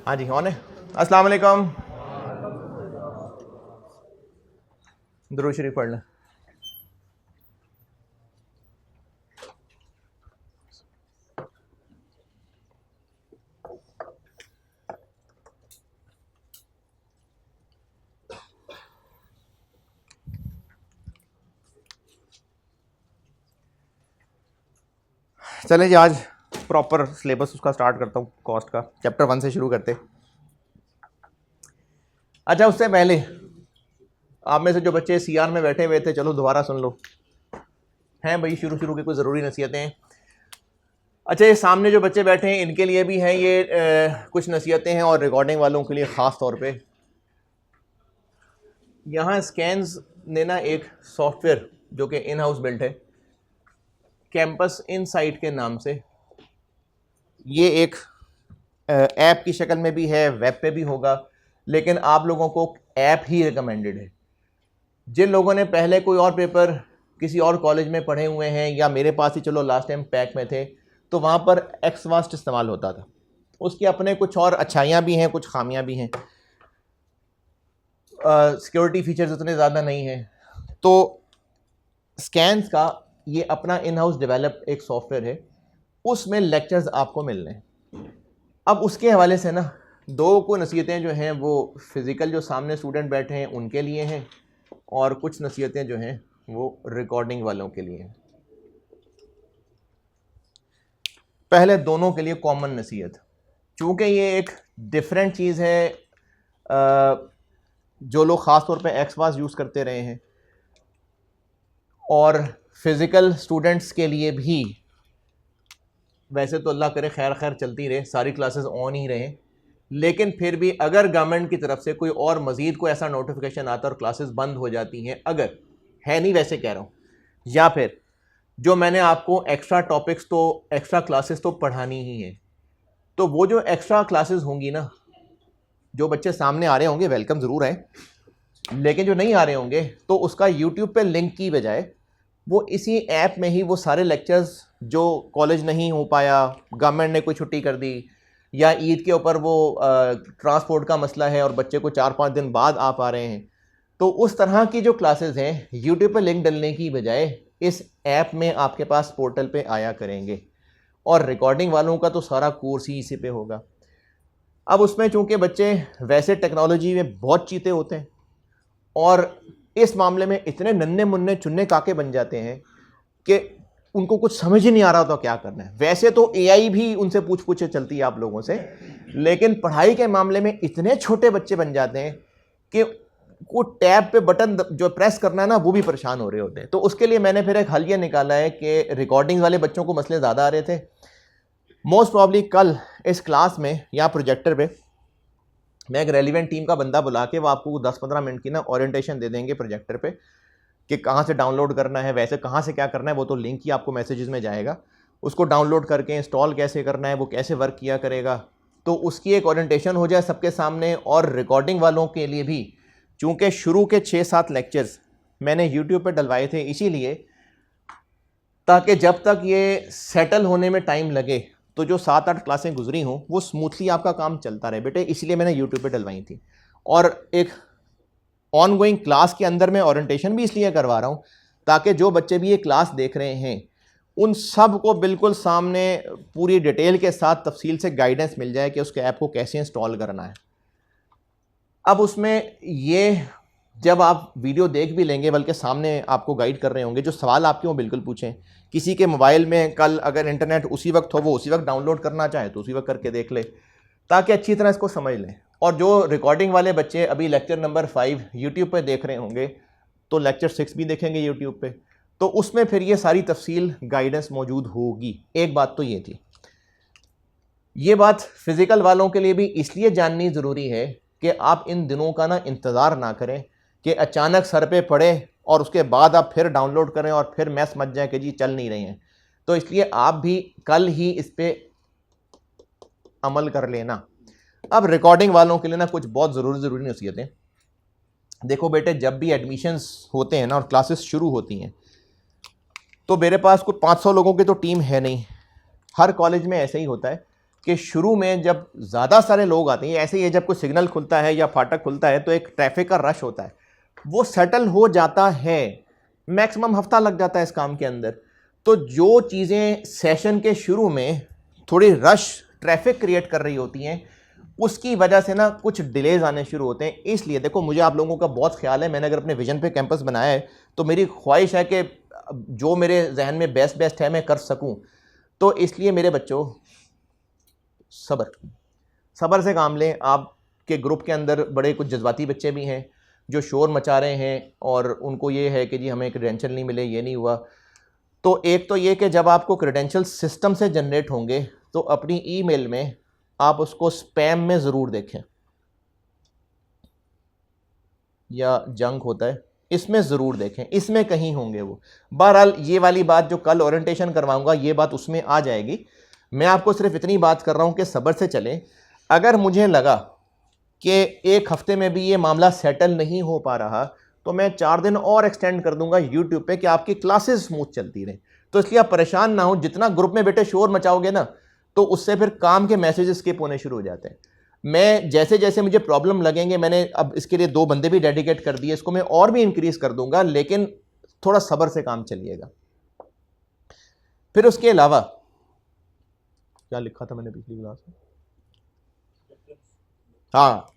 हाँ जी कौन है? अस्सलाम वालेकुम। दुरूद शरीफ पढ़ लें। चलें जी, आज प्रॉपर सिलेबस उसका स्टार्ट करता हूँ। कॉस्ट का चैप्टर 1 से शुरू करते। अच्छा, उससे पहले आप में से जो बच्चे सीआर में बैठे हुए थे, चलो दोबारा सुन लो। हैं भाई, शुरू की कोई ज़रूरी नसीहतें। अच्छा, ये सामने जो बच्चे बैठे हैं इनके लिए भी हैं ये कुछ नसीहतें हैं, और रिकॉर्डिंग वालों के लिए ख़ास तौर पे। यहाँ स्कैन्स ने ना एक सॉफ्टवेयर जो कि इन हाउस बिल्ट है, कैंपस इनसाइट के नाम से। ये एक ऐप की शक्ल में भी है, वेब पे भी होगा, लेकिन आप लोगों को ऐप ही रिकमेंडेड है। जिन लोगों ने पहले कोई और पेपर किसी और कॉलेज में पढ़े हुए हैं, या मेरे पास ही चलो लास्ट टाइम पैक में थे, तो वहाँ पर एक्सवास्ट इस्तेमाल होता था। उसके अपने कुछ और अच्छाइयाँ भी हैं, कुछ खामियाँ भी हैं। सिक्योरिटी फीचर्स इतने ज़्यादा नहीं हैं। तो स्कैन्स का ये अपना इन हाउस डेवलप एक सॉफ्टवेयर है, उसमें लेक्चर्स आपको मिलने हैं। अब उसके हवाले से ना दो को नसीहतें जो हैं वो फिज़िकल जो सामने स्टूडेंट बैठे हैं उनके लिए हैं, और कुछ नसीहतें जो हैं वो रिकॉर्डिंग वालों के लिए हैं। पहले दोनों के लिए कॉमन नसीहत, चूँकि ये एक डिफरेंट चीज़ है, जो लोग ख़ास तौर पे एक्सवास यूज़ करते रहे हैं, और फिज़िकल स्टूडेंट्स के लिए भी वैसे तो अल्लाह करे खैर खैर चलती रहे, सारी क्लासेस ऑन ही रहे, लेकिन फिर भी अगर गवर्नमेंट की तरफ से कोई और मज़ीद कोई ऐसा नोटिफिकेशन आता और क्लासेस बंद हो जाती हैं, अगर है नहीं वैसे कह रहा हूँ, या फिर जो मैंने आपको एक्स्ट्रा टॉपिक्स तो एक्स्ट्रा क्लासेस तो पढ़ानी ही है, तो वो जो एक्स्ट्रा क्लासेस होंगी ना, जो बच्चे सामने आ रहे होंगे वेलकम ज़रूर है, लेकिन जो नहीं आ रहे होंगे तो उसका यूट्यूब पे लिंक की बजाय वो इसी ऐप में ही वो सारे लेक्चर्स जो कॉलेज नहीं हो पाया, गवर्नमेंट ने कोई छुट्टी कर दी, या ईद के ऊपर वो ट्रांसपोर्ट का मसला है और बच्चे को 4-5 दिन बाद आ पा रहे हैं, तो उस तरह की जो क्लासेस हैं यूट्यूब पर लिंक डलने की बजाय इस ऐप में आपके पास पोर्टल पे आया करेंगे। और रिकॉर्डिंग वालों का तो सारा कोर्स ही इसी पे होगा। अब उसमें चूंकि बच्चे वैसे टेक्नोलॉजी में बहुत चीते होते हैं, और इस मामले में इतने नन्हे मुन्ने चुन्ने काके बन जाते हैं कि उनको कुछ समझ ही नहीं आ रहा होता क्या करना है। वैसे तो एआई भी उनसे पूछ पूछ चलती है आप लोगों से, लेकिन पढ़ाई के मामले में इतने छोटे बच्चे बन जाते हैं कि को टैब पे बटन जो प्रेस करना है ना वो भी परेशान हो रहे होते हैं। तो उसके लिए मैंने फिर एक हल ये निकाला है कि रिकॉर्डिंग वाले बच्चों को मसले ज़्यादा आ रहे थे। मोस्ट प्रॉब्ली कल इस क्लास में या प्रोजेक्टर पे मैं एक रेलिवेंट टीम का बंदा बुला के वो आपको 10-15 मिनट की ना ओरिएंटेशन दे देंगे प्रोजेक्टर पे कि कहाँ से डाउनलोड करना है, वैसे कहाँ से क्या करना है वो तो लिंक ही आपको मैसेजेस में जाएगा। उसको डाउनलोड करके इंस्टॉल कैसे करना है, वो कैसे वर्क किया करेगा, तो उसकी एक ओरिएंटेशन हो जाए सबके सामने। और रिकॉर्डिंग वालों के लिए भी, चूँकि शुरू के 6-7 लेक्चर्स मैंने यूट्यूब पर डलवाए थे इसीलिए, ताकि जब तक ये सेटल होने में टाइम लगे तो जो 7-8 क्लासें गुजरी हों वो स्मूथली आपका काम चलता रहे बेटे, इसलिए मैंने यूट्यूब पे डलवाई थी। और एक ऑन गोइंग क्लास के अंदर मैं ओरिएंटेशन भी इसलिए करवा रहा हूँ ताकि जो बच्चे भी ये क्लास देख रहे हैं उन सब को बिल्कुल सामने पूरी डिटेल के साथ तफसील से गाइडेंस मिल जाए कि उसके ऐप को कैसे इंस्टॉल करना है। अब उसमें ये जब आप वीडियो देख भी लेंगे, बल्कि सामने आपको गाइड कर रहे होंगे, जो सवाल आपके वो बिल्कुल पूछें। किसी के मोबाइल में कल अगर इंटरनेट उसी वक्त हो, वो उसी वक्त डाउनलोड करना चाहे तो उसी वक्त करके देख ले, ताकि अच्छी तरह इसको समझ लें। और जो रिकॉर्डिंग वाले बच्चे अभी लेक्चर नंबर 5 यूट्यूब पर देख रहे होंगे तो लेक्चर 6 भी देखेंगे यूट्यूब पे, तो उसमें फिर ये सारी तफसील गाइडेंस मौजूद होगी। एक बात तो ये थी। ये बात फिज़िकल वालों के लिए भी इसलिए जाननी ज़रूरी है कि आप इन दिनों का ना इंतज़ार ना करें कि अचानक सर पे पड़े और उसके बाद आप फिर डाउनलोड करें और फिर मैस मच जाए कि जी चल नहीं रहे हैं। तो इसलिए आप भी कल ही इस पर अमल कर लेना। अब रिकॉर्डिंग वालों के लिए ना कुछ बहुत ज़रूरी नसीहतें। देखो बेटे, जब भी एडमिशन्स होते हैं ना और क्लासेस शुरू होती हैं तो मेरे पास कोई 500 लोगों की तो टीम है नहीं। हर कॉलेज में ऐसे ही होता है कि शुरू में जब ज़्यादा सारे लोग आते हैं, ऐसे ही है जब कोई सिग्नल खुलता है या फाटक खुलता है तो एक ट्रैफिक का रश होता है, वो सेटल हो जाता है, मैक्सिमम हफ्ता लग जाता है इस काम के अंदर। तो जो चीज़ें सेशन के शुरू में थोड़ी रश ट्रैफिक क्रिएट कर रही होती हैं, उसकी वजह से ना कुछ डिलेज आने शुरू होते हैं। इसलिए देखो, मुझे आप लोगों का बहुत ख्याल है, मैंने अगर अपने विजन पे कैंपस बनाया है तो मेरी ख्वाहिश है कि जो मेरे जहन में बेस्ट है मैं कर सकूं। तो इसलिए मेरे बच्चों, सब्र सब्र से काम लें। आपके ग्रुप के अंदर बड़े कुछ जज्बाती बच्चे भी हैं जो शोर मचा रहे हैं और उनको ये है कि जी हमें क्रेडेंशियल नहीं मिले, ये नहीं हुआ। तो एक तो ये कि जब आपको क्रेडेंशियल सिस्टम से जनरेट होंगे तो अपनी ईमेल में आप उसको स्पैम में ज़रूर देखें, या जंक होता है, इसमें ज़रूर देखें, इसमें कहीं होंगे वो। बहरहाल ये वाली बात जो कल ओरिएंटेशन करवाऊंगा ये बात उसमें आ जाएगी। मैं आपको सिर्फ इतनी बात कर रहा हूं कि सब्र से चलें। अगर मुझे लगा कि एक हफ्ते में भी ये मामला सेटल नहीं हो पा रहा तो मैं 4 दिन और एक्सटेंड कर दूंगा यूट्यूब पे कि आपकी क्लासेस स्मूथ चलती रहें। तो इसलिए आप परेशान ना हो, जितना ग्रुप में बेटे शोर मचाओगे ना तो उससे फिर काम के मैसेजेस स्किप होने शुरू हो जाते हैं। मैं जैसे जैसे मुझे प्रॉब्लम लगेंगे, मैंने अब इसके लिए 2 बंदे भी डेडिकेट कर दिए, इसको मैं और भी इंक्रीज कर दूंगा, लेकिन थोड़ा सब्र से काम चलिएगा। फिर उसके अलावा क्या लिखा था मैंने पिछली क्लास में, हाँ,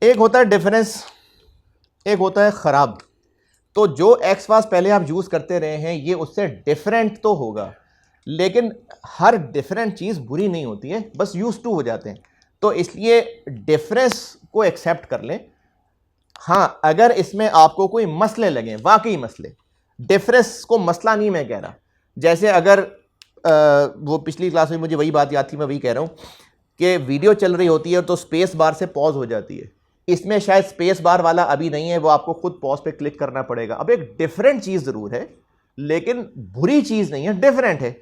एक होता है डिफरेंस, एक होता है खराब। तो जो एक्स पास पहले आप यूज करते रहे हैं ये उससे डिफरेंट तो होगा, लेकिन हर डिफरेंट चीज बुरी नहीं होती है, बस यूज टू हो जाते हैं। तो इसलिए डिफरेंस को एक्सेप्ट कर लें। हाँ, अगर इसमें आपको कोई मसले लगे, वाकई मसले, डिफरेंस को मसला नहीं मैं कह रहा, जैसे अगर वो पिछली क्लास में मुझे वही बात याद थी, मैं वही कह रहा हूं कि वीडियो चल रही होती है तो स्पेस बार से पॉज हो जाती है, इसमें शायद स्पेस बार वाला अभी नहीं है, वो आपको खुद पॉज पे क्लिक करना पड़ेगा। अब एक डिफरेंट चीज जरूर है लेकिन बुरी चीज नहीं है, डिफरेंट है,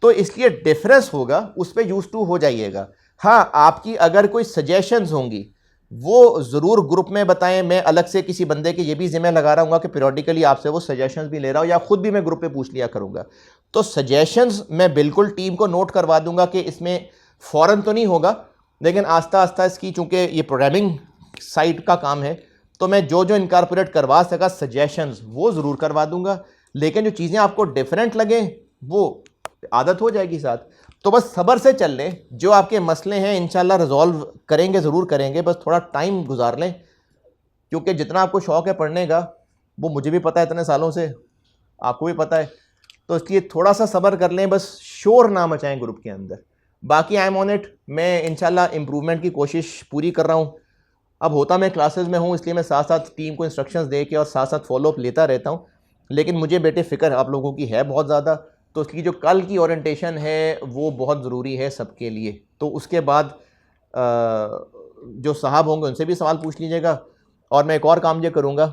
तो इसलिए डिफरेंस होगा, उस पर यूज टू हो जाइएगा। हाँ, आपकी अगर कोई सजेशंस होंगी वो जरूर ग्रुप में बताएं। मैं अलग से किसी बंदे के ये भी जिम्मे लगा रहा हूँ कि पीरियडिकली आपसे वो सजेशंस भी ले रहा हूँ, या खुद भी मैं ग्रुप पे पूछ लिया करूंगा। तो सजेशंस मैं बिल्कुल टीम को नोट करवा दूंगा कि इसमें फौरन तो नहीं होगा, लेकिन आस्ता आस्ता इसकी, चूंकि ये प्रोग्रामिंग साइट का काम है, तो मैं जो जो इनकारपोरेट करवा सका सजेशंस वो ज़रूर करवा दूंगा। लेकिन जो चीज़ें आपको डिफरेंट लगे वो आदत हो जाएगी साथ। तो बस सब्र से चल लें, जो आपके मसले हैं इंशाल्लाह रिजॉल्व करेंगे, ज़रूर करेंगे, बस थोड़ा टाइम गुजार लें। क्योंकि जितना आपको शौक़ है पढ़ने का वो मुझे भी पता है, इतने सालों से आपको भी पता है, तो इसलिए थोड़ा सा सब्र कर लें, बस शोर ना मचाएं ग्रुप के अंदर। बाकी आई एम ऑन इट, मैं इंशाल्लाह इम्प्रूवमेंट की कोशिश पूरी कर रहा हूँ। अब होता मैं क्लासेस में हूँ इसलिए मैं साथ साथ टीम को इंस्ट्रक्शंस दे के और साथ साथ फॉलोअप लेता रहता हूँ, लेकिन मुझे बेटे फ़िक्र आप लोगों की है बहुत ज़्यादा। तो इसकी जो कल की ओरिएंटेशन है वो बहुत ज़रूरी है सबके लिए। तो उसके बाद जो साहब होंगे उनसे भी सवाल पूछ लीजिएगा। और मैं एक और काम ये करूँगा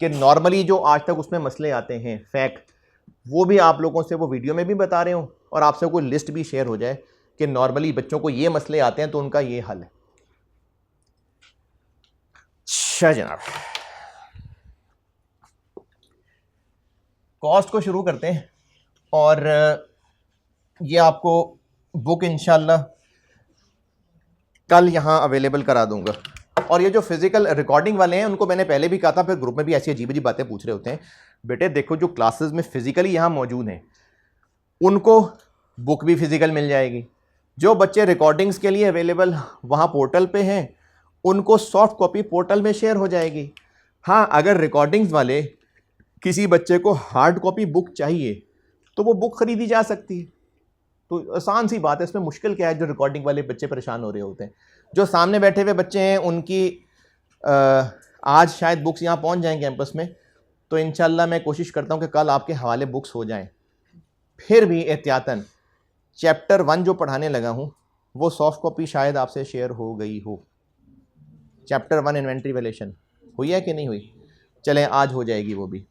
कि नॉर्मली जो आज तक उसमें मसले आते हैं फैक्ट, वो भी आप लोगों से वो वीडियो में भी बता रहे हूँ और आपसे कोई लिस्ट भी शेयर हो जाए कि नॉर्मली बच्चों को ये मसले आते हैं तो उनका ये हल है। अच्छा जनाब, कॉस्ट को शुरू करते हैं। और ये आपको बुक इंशाल्लाह कल यहाँ अवेलेबल करा दूंगा। और ये जो फिजिकल रिकॉर्डिंग वाले हैं उनको मैंने पहले भी कहा था, फिर ग्रुप में भी ऐसी अजीब अजीब बातें पूछ रहे होते हैं। बेटे देखो, जो क्लासेस में फिजिकली यहाँ मौजूद हैं उनको बुक भी फिजिकल मिल जाएगी। जो बच्चे रिकॉर्डिंग्स के लिए अवेलेबल वहाँ पोर्टल पे हैं उनको सॉफ्ट कॉपी पोर्टल में शेयर हो जाएगी। हाँ, अगर रिकॉर्डिंग्स वाले किसी बच्चे को हार्ड कॉपी बुक चाहिए तो वो बुक खरीदी जा सकती है। तो आसान सी बात है, इसमें मुश्किल क्या है। जो रिकॉर्डिंग वाले बच्चे परेशान हो रहे होते हैं, जो सामने बैठे हुए बच्चे हैं उनकी आज शायद बुक्स यहाँ पहुँच जाएँ कैंपस में, तो इंशाल्लाह मैं कोशिश करता हूँ कि कल आपके हवाले बुक्स हो जाएं। फिर भी एहतियातन चैप्टर 1 जो पढ़ाने लगा हूँ वो सॉफ्ट कॉपी शायद आपसे शेयर हो गई हो। चैप्टर 1 इन्वेंट्री वैल्यूएशन हुई है कि नहीं हुई? चलें, आज हो जाएगी वो भी।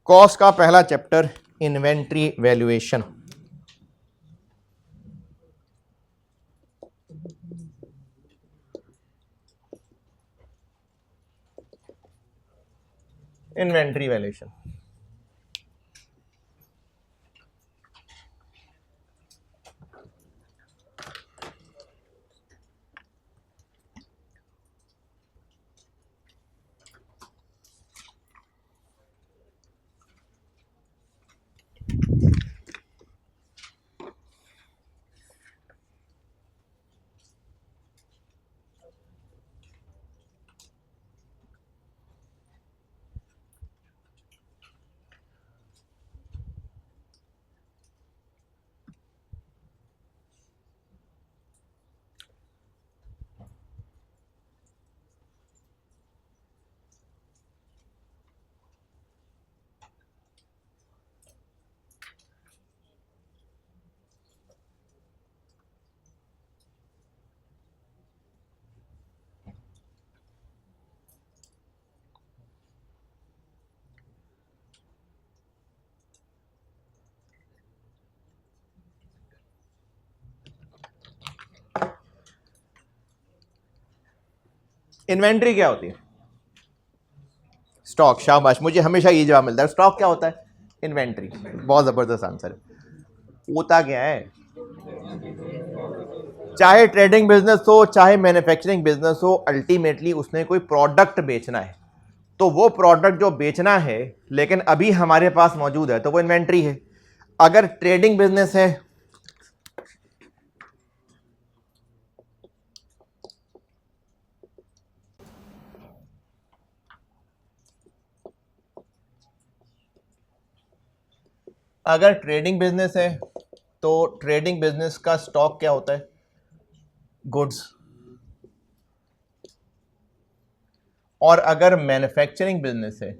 कॉस्ट का पहला chapter inventory valuation. Inventory valuation. Inventory क्या होती है? स्टॉक। शाबाश, मुझे हमेशा ये जवाब मिलता है। स्टॉक क्या होता है? इन्वेंट्री। बहुत जबरदस्त आंसर है। होता क्या है, चाहे ट्रेडिंग बिजनेस हो चाहे मैन्युफैक्चरिंग बिजनेस हो, अल्टीमेटली उसने कोई प्रोडक्ट बेचना है। तो वो प्रोडक्ट जो बेचना है लेकिन अभी हमारे पास मौजूद है तो वो इन्वेंट्री है। अगर ट्रेडिंग बिजनेस है, अगर ट्रेडिंग बिजनेस है तो ट्रेडिंग बिजनेस का स्टॉक क्या होता है? गुड्स। और अगर मैन्युफैक्चरिंग बिजनेस है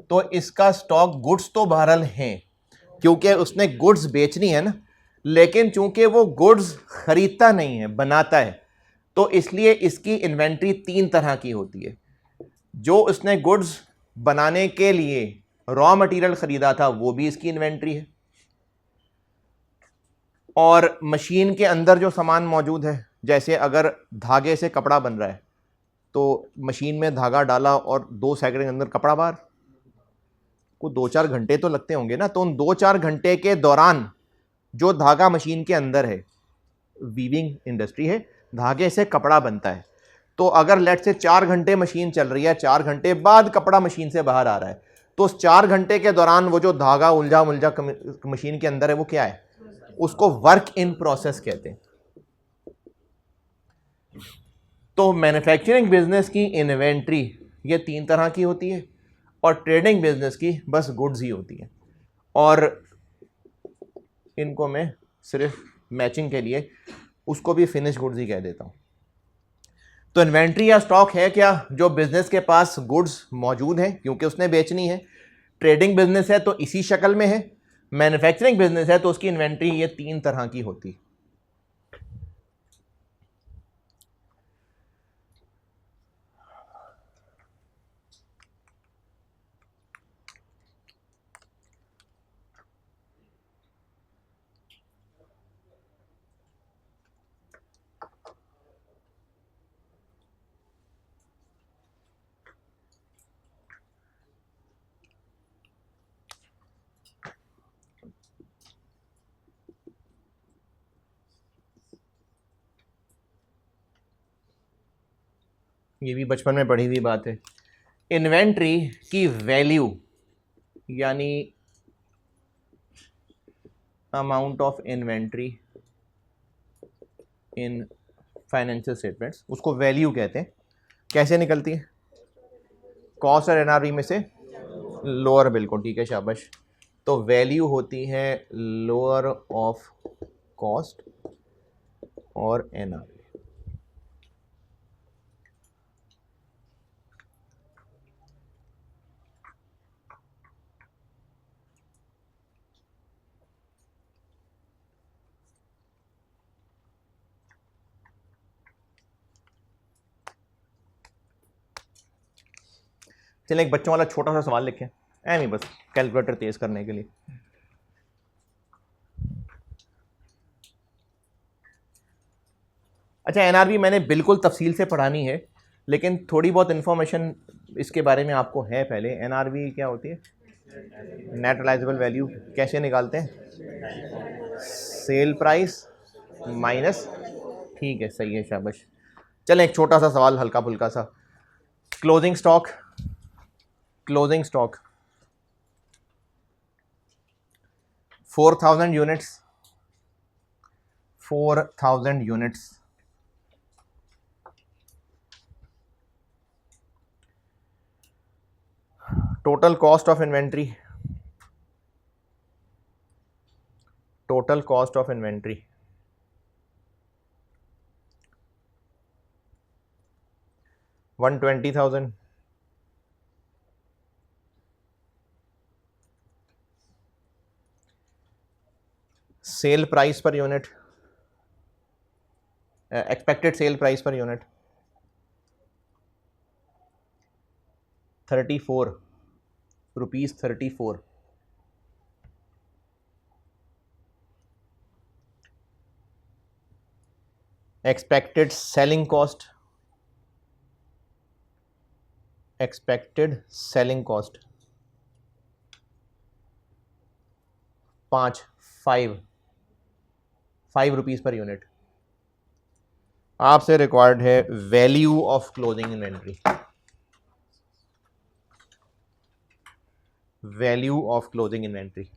तो इसका स्टॉक गुड्स तो बहरहाल है क्योंकि उसने गुड्स बेचनी है ना, लेकिन चूंकि वो गुड्स खरीदता नहीं है, बनाता है, तो इसलिए इसकी इन्वेंट्री तीन तरह की होती है। जो उसने गुड्स बनाने के लिए रॉ मटेरियल खरीदा था वो भी इसकी इन्वेंट्री है, और मशीन के अंदर जो सामान मौजूद है, जैसे अगर धागे से कपड़ा बन रहा है तो मशीन में धागा डाला और 2 सेकंड के अंदर कपड़ा बाहर, को 2-4 घंटे तो लगते होंगे ना, तो उन 2-4 घंटे के दौरान जो धागा मशीन के अंदर है, वीविंग इंडस्ट्री है, धागे से कपड़ा बनता है। तो अगर लेट से 4 घंटे मशीन चल रही है, 4 घंटे बाद कपड़ा मशीन से बाहर आ रहा है, तो उस 4 घंटे के दौरान वो जो धागा उलझा मुलझा मशीन के अंदर है वो क्या है? उसको वर्क इन प्रोसेस कहते हैं। तो मैन्युफैक्चरिंग बिजनेस की इन्वेंट्री ये तीन तरह की होती है और ट्रेडिंग बिजनेस की बस गुड्स ही होती है। और इनको मैं सिर्फ मैचिंग के लिए उसको भी फिनिश गुड्स ही कह देता हूं। तो इन्वेंट्री या स्टॉक है क्या? जो बिजनेस के पास गुड्स मौजूद हैं क्योंकि उसने बेचनी है। ट्रेडिंग बिजनेस है तो इसी शक्ल में है। मैन्युफैक्चरिंग बिजनेस है तो उसकी इन्वेंट्री ये तीन तरह की होती है। ये भी बचपन में पढ़ी हुई बात है। इन्वेंट्री की वैल्यू यानी amount of inventory in financial statements, उसको वैल्यू कहते हैं। कैसे निकलती है? कॉस्ट और एनआरवी में से लोअर, बिल्कुल ठीक है, शाबाश। तो वैल्यू होती है लोअर ऑफ कॉस्ट और एनआरवी। चलिए एक बच्चों वाला छोटा सा सवाल लिखें, ऐ नहीं, बस कैलकुलेटर तेज करने के लिए। अच्छा, एनआरवी मैंने बिल्कुल तफसील से पढ़ानी है, लेकिन थोड़ी बहुत इन्फॉर्मेशन इसके बारे में आपको है पहले। NRV क्या होती है? Net realisable value. कैसे निकालते हैं? सेल प्राइस माइनस, ठीक है, सही है, शाबाश। चलें एक छोटा सा सवाल, हल्का फुल्का सा। Closing stock, closing stock 4000 units, 4000 units. Total cost of inventory, total cost of inventory 120,000। Sale price per unit, expected sale price per unit 34 rupees 34। Expected selling cost, expected selling cost 5 rupees per unit. आपसे required है value of closing inventory, value of closing inventory.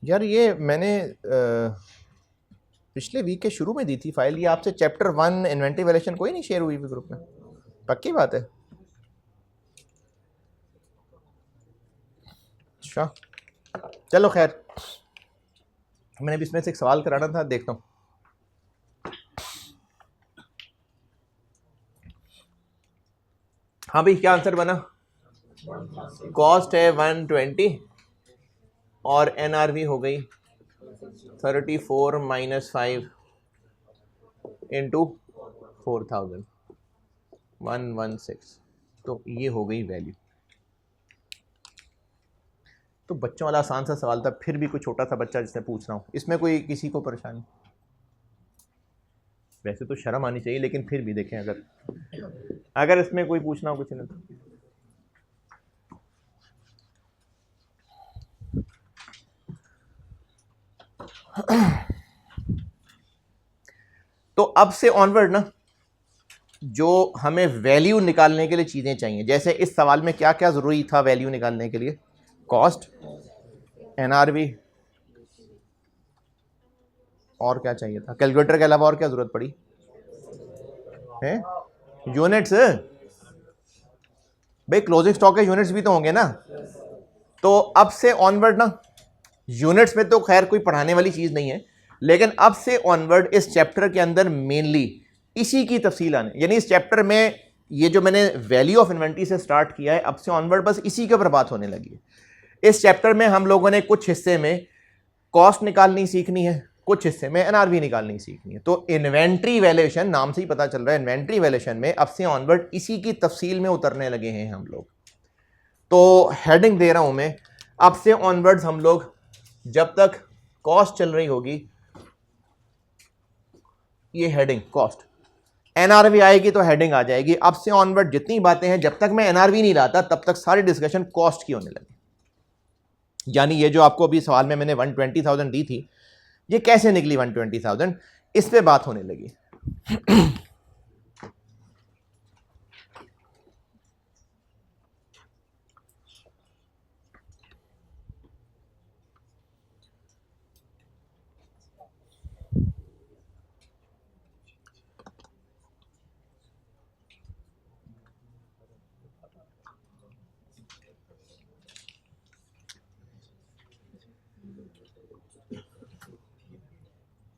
यार ये मैंने पिछले week के शुरू में दी थी फाइल। ये आपसे चैप्टर 1 इन्वेंटरी वैल्यूएशन कोई नहीं शेयर हुई भी ग्रुप में? पक्की बात है? अच्छा चलो खैर, मैंने भी इसमें से एक सवाल कराना था, देखता हूँ। हाँ भाई, क्या आंसर बना? कॉस्ट है 120 और एनआरवी हो गई 34 माइनस 5 इंटू 4000 116। तो ये हो गई वैल्यू। तो बच्चों वाला आसान सा सवाल था, फिर भी कोई छोटा सा बच्चा जिसने पूछना हो, इसमें कोई किसी को परेशानी? वैसे तो शर्म आनी चाहिए, लेकिन फिर भी देखें अगर इसमें कोई पूछना हो कुछ नहीं तो अब से ऑनवर्ड ना, जो हमें वैल्यू निकालने के लिए चीज़ें चाहिए, जैसे इस सवाल में क्या क्या ज़रूरी था वैल्यू निकालने के लिए? कॉस्ट, एनआरवी, और क्या चाहिए था? कैलकुलेटर के अलावा और क्या ज़रूरत पड़ी है? यूनिट्स। भाई क्लोजिंग स्टॉक के यूनिट्स भी तो होंगे ना। तो अब से ऑनवर्ड ना यूनिट्स में तो खैर कोई पढ़ाने वाली चीज़ नहीं है, लेकिन अब से ऑनवर्ड इस चैप्टर के अंदर मेनली इसी की तफसील आने, यानी इस चैप्टर में ये जो मैंने वैल्यू ऑफ इन्वेंट्री से स्टार्ट किया है, अब से ऑनवर्ड बस इसी के ऊपर बात होने लगी है। इस चैप्टर में हम लोगों ने कुछ हिस्से में कॉस्ट निकालनी सीखनी है, कुछ हिस्से में एनआरवी निकालनी सीखनी है। तो इन्वेंट्री वैल्यूएशन, नाम से ही पता चल रहा है, इन्वेंट्री वैल्यूएशन में अब से ऑनवर्ड इसी की तफसील में उतरने लगे हैं हम लोग। तो हेडिंग दे रहा हूं मैं, अब से ऑनवर्ड्स हम लोग जब तक कॉस्ट चल रही होगी, ये हेडिंग कॉस्ट, एनआरवी आएगी तो हेडिंग आ जाएगी। अब से ऑनवर्ड जितनी बातें हैं, जब तक मैं एनआरवी नहीं लाता तब तक सारी डिस्कशन कॉस्ट की होने लगी। यानी ये जो आपको अभी सवाल में मैंने 120,000 दी थी, ये कैसे निकली 120,000, इस पे बात होने लगी।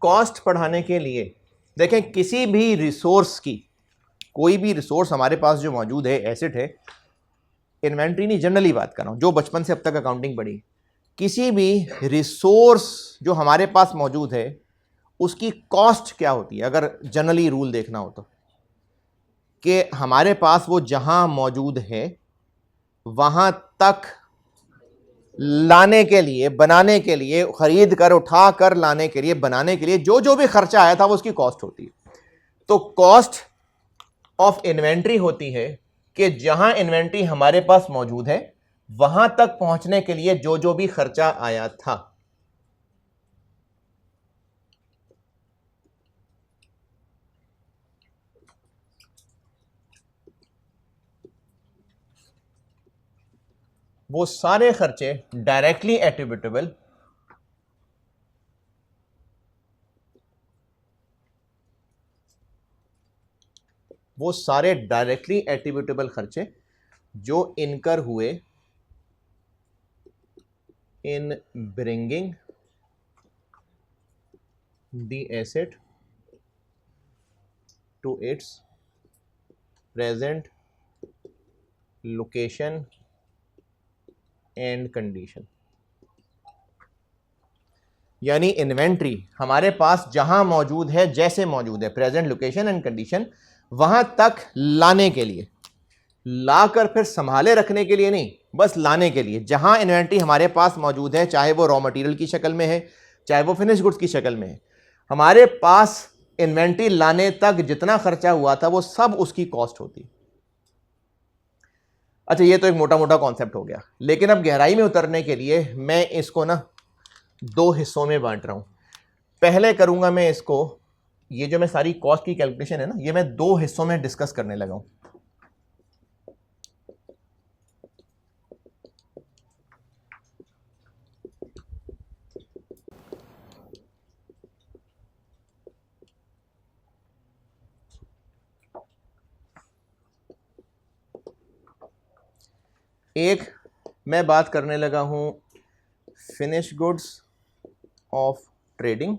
कॉस्ट पढ़ाने के लिए देखें, किसी भी रिसोर्स की, कोई भी रिसोर्स हमारे पास जो मौजूद है, एसेट है, इन्वेंट्री नहीं, जनरली बात कर रहा हूं, जो बचपन से अब तक अकाउंटिंग पढ़ी, किसी भी रिसोर्स जो हमारे पास मौजूद है उसकी कॉस्ट क्या होती है, अगर जनरली रूल देखना हो तो, कि हमारे पास वो जहां मौजूद है वहां तक लाने के लिए, बनाने के लिए, खरीद कर उठा कर लाने के लिए, बनाने के लिए जो जो भी खर्चा आया था वो उसकी कॉस्ट होती है। तो कॉस्ट ऑफ इन्वेंट्री होती है कि जहां इन्वेंट्री हमारे पास मौजूद है वहां तक पहुंचने के लिए जो जो भी खर्चा आया था। वो सारे खर्चे डायरेक्टली एट्रीब्यूटेबल, वो सारे डायरेक्टली एट्रीब्यूटेबल खर्चे जो इनकर हुए in bringing the asset to its present location and condition. यानी इन्वेंट्री हमारे पास जहां मौजूद है, जैसे मौजूद है, प्रेजेंट लोकेशन एंड कंडीशन, वहां तक लाने के लिए, लाकर फिर संभाले रखने के लिए नहीं, बस लाने के लिए। जहां इन्वेंट्री हमारे पास मौजूद है, चाहे वो रॉ मटेरियल की शक्ल में है, चाहे वो फिनिश गुड्स की शक्ल में है, हमारे पास इन्वेंट्री लाने तक जितना खर्चा हुआ था वो सब उसकी कॉस्ट होती। अच्छा, ये तो एक मोटा मोटा कॉन्सेप्ट हो गया, लेकिन अब गहराई में उतरने के लिए मैं इसको ना दो हिस्सों में बांट रहा हूं। पहले करूंगा मैं इसको, ये जो मैं सारी कॉस्ट की कैलकुलेशन है ना, ये मैं दो हिस्सों में डिस्कस करने लगा हूं। एक मैं बात करने लगा हूं फिनिश गुड्स ऑफ ट्रेडिंग,